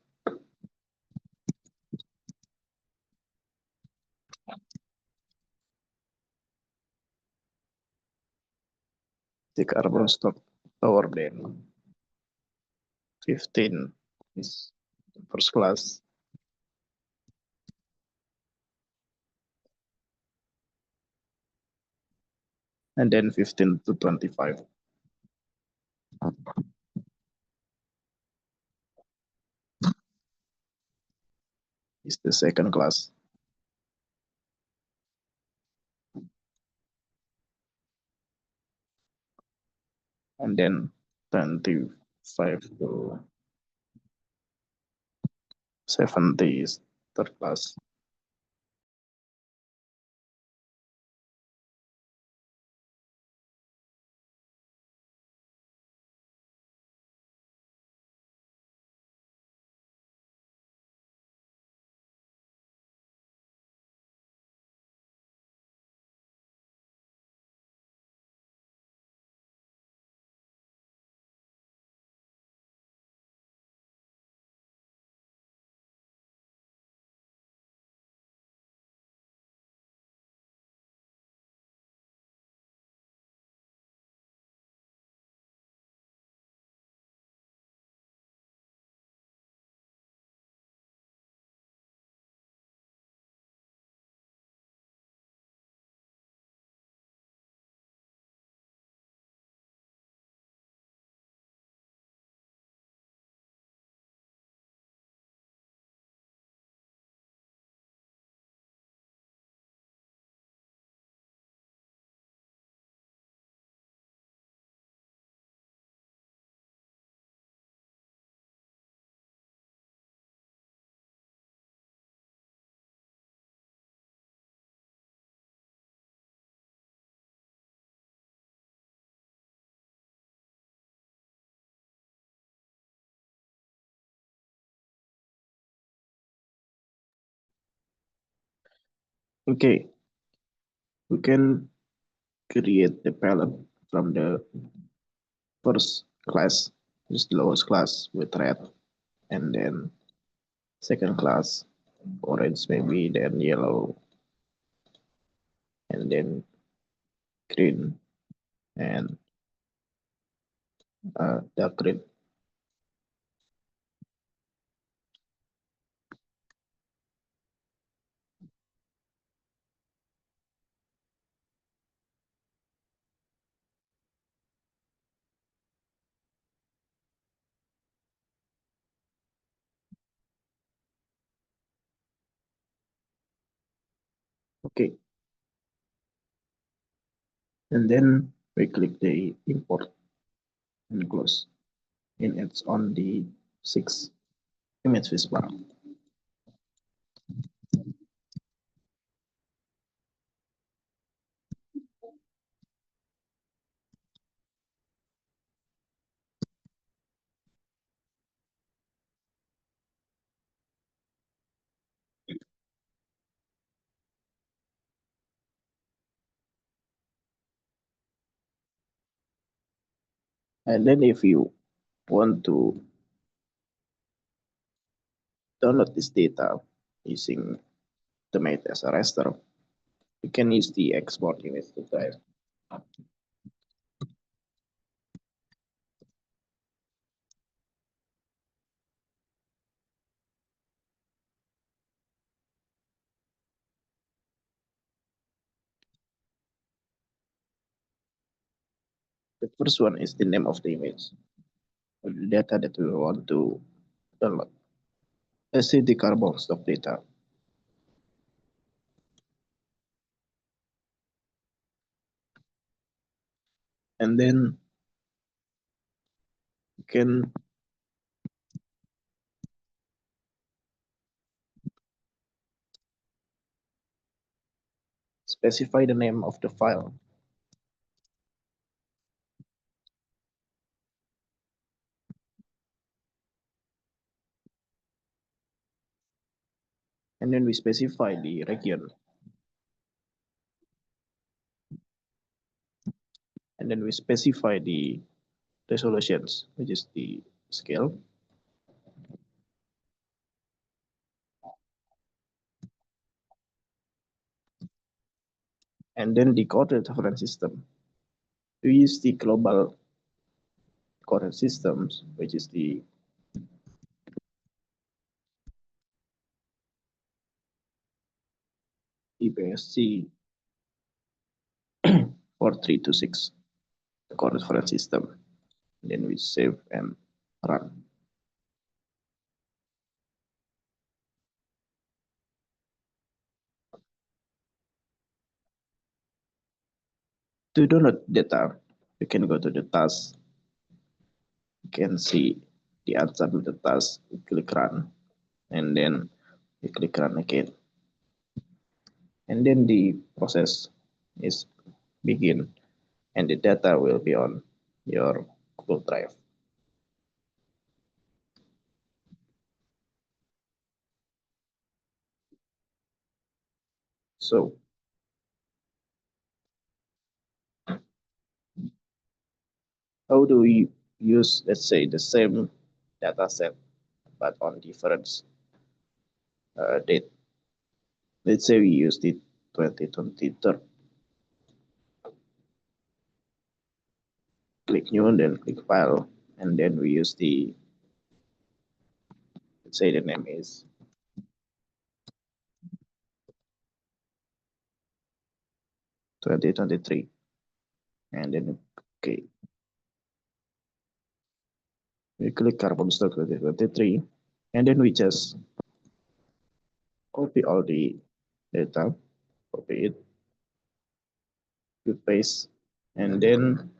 The carbon stock lower than 15 is first class, and then 15 to 25 is the second class, and then 25 to 70 is third class. Okay, we can create the palette from the first class, just lowest class with red, and then second class orange maybe, then yellow, and then green and dark green. Okay, and then we click the import and close, and it's on the 6 image whisper. And then if you want to download this data using the mate as a raster, you can use the export image to drive. The first one is the name of the image, or the data that we want to download. Let's say the carbon stock data. And then you can specify the name of the file. And then we specify the region. And then we specify the resolutions, which is the scale. And then the coordinate reference system. We use the global coordinate systems, which is the EPSC 4326 coordinate reference system. And then we save and run. To download data, you can go to the task. You can see the unsubmitted task. You click run, and then you click run again. And then the process is begin, and the data will be on your Google Drive. So how do we use, let's say, the same data set, but on different date? Let's say we use the 2023. Click new and then click file, and then we use the, let's say the name is 2023, and then okay, we click carbon stock 2023, and then we just copy all the data, copy it, we paste, and then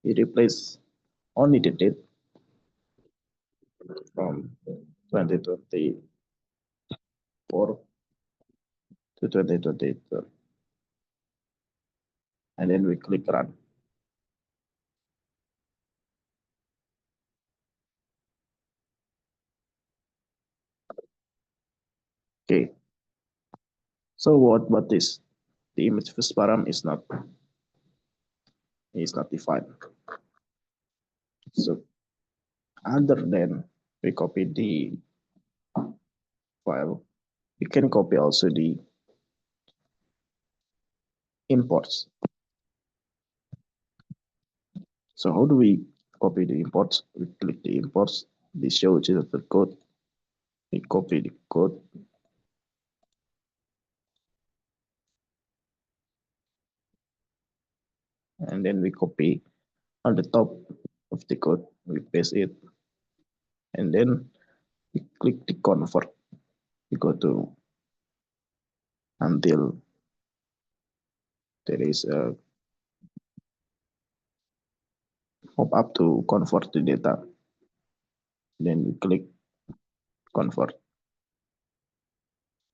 we replace only the date from 2024 to 2022, and then we click run. Okay, so what this? The image first param is not defined. So other than we copy the file, we can copy also the imports. So how do we copy the imports? We click the imports, the show which is the code, we copy the code, and then we copy on the top of the code, we paste it, and then we click the convert. We go to until there is a pop-up to convert the data. Then we click convert.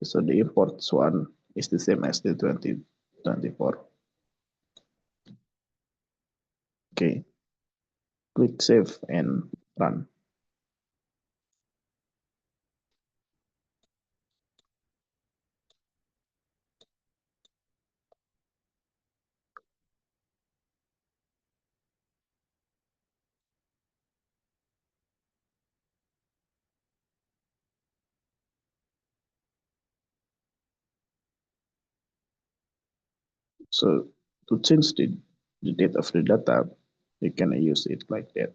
So the imports one is the same as the 2024. Okay, click save and run. So to change the date of the data, you can use it like that.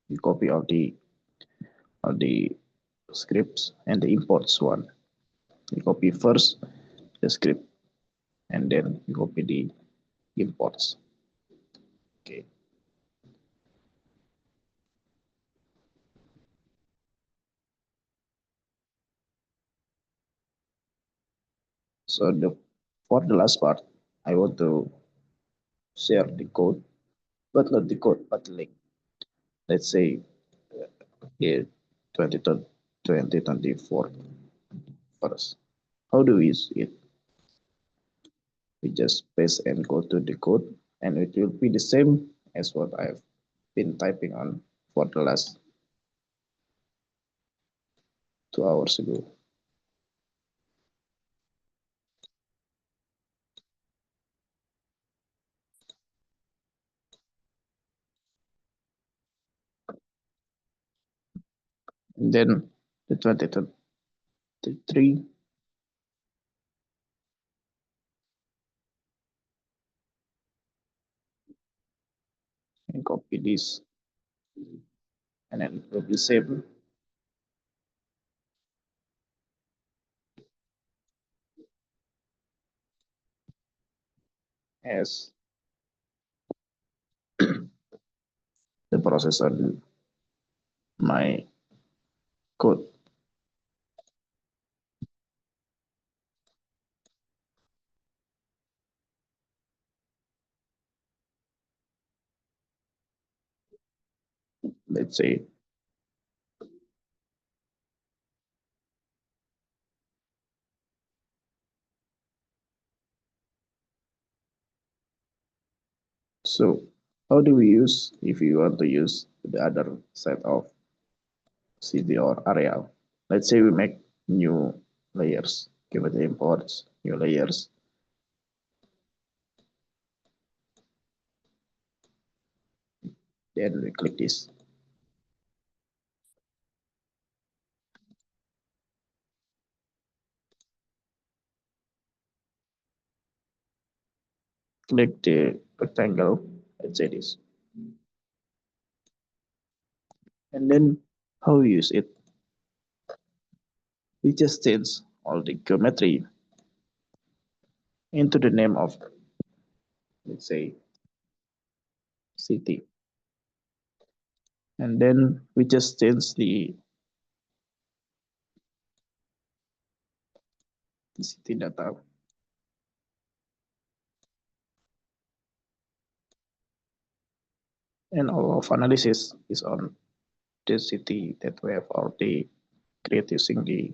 You copy all the scripts and the imports one. You copy first the script and then you copy the imports. Okay. So for the last part, I want to share the code, but not the code, but the link. Let's say yeah, 2024 first. How do we use it? We just paste and go to the code, and it will be the same as what I've been typing on for the last 2 hours ago. And then the 2023 and copy this, and then it will be saved as the process on my code. Let's say so. How do we use if you want to use the other side of city or area? Let's say we make new layers, give it imports, new layers. Then we click this. Click the rectangle. Let's say this. And then how we use it? We just change all the geometry into the name of, let's say, city. And then we just change the city data. And all of analysis is on the city that we have already created using the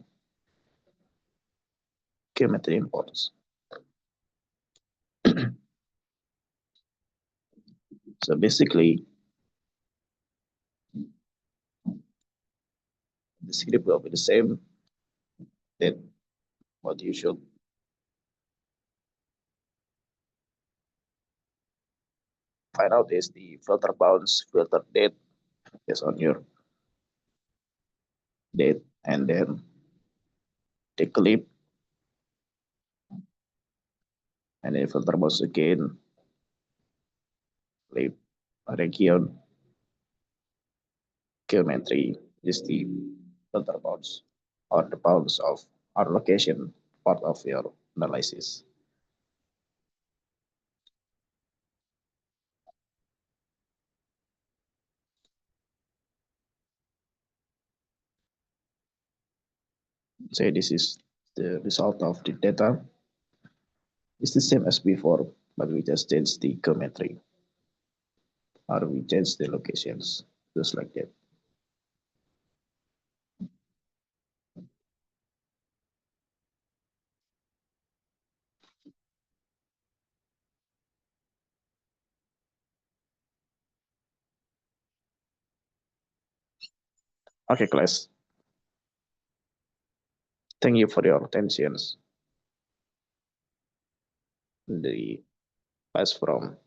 geometry imports. So basically, the script will be the same that what you should find out is the filter bounds, filter date based on your date, and then the clip, and then filter bounds again, clip, region, geometry is the filter bounds or the bounds of our location part of your analysis. Say this is the result of the data. It's the same as before, but we just change the geometry or we change the locations, just like that. Okay, class. Thank you for your attention. The class from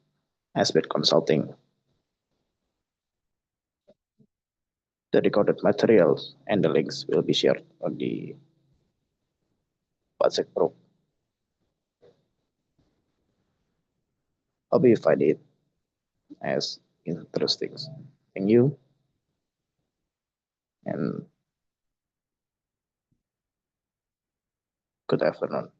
Askbeard Consulting. The recorded materials and the links will be shared on the WhatsApp group. Hope you find it as interesting. Thank you, and good afternoon.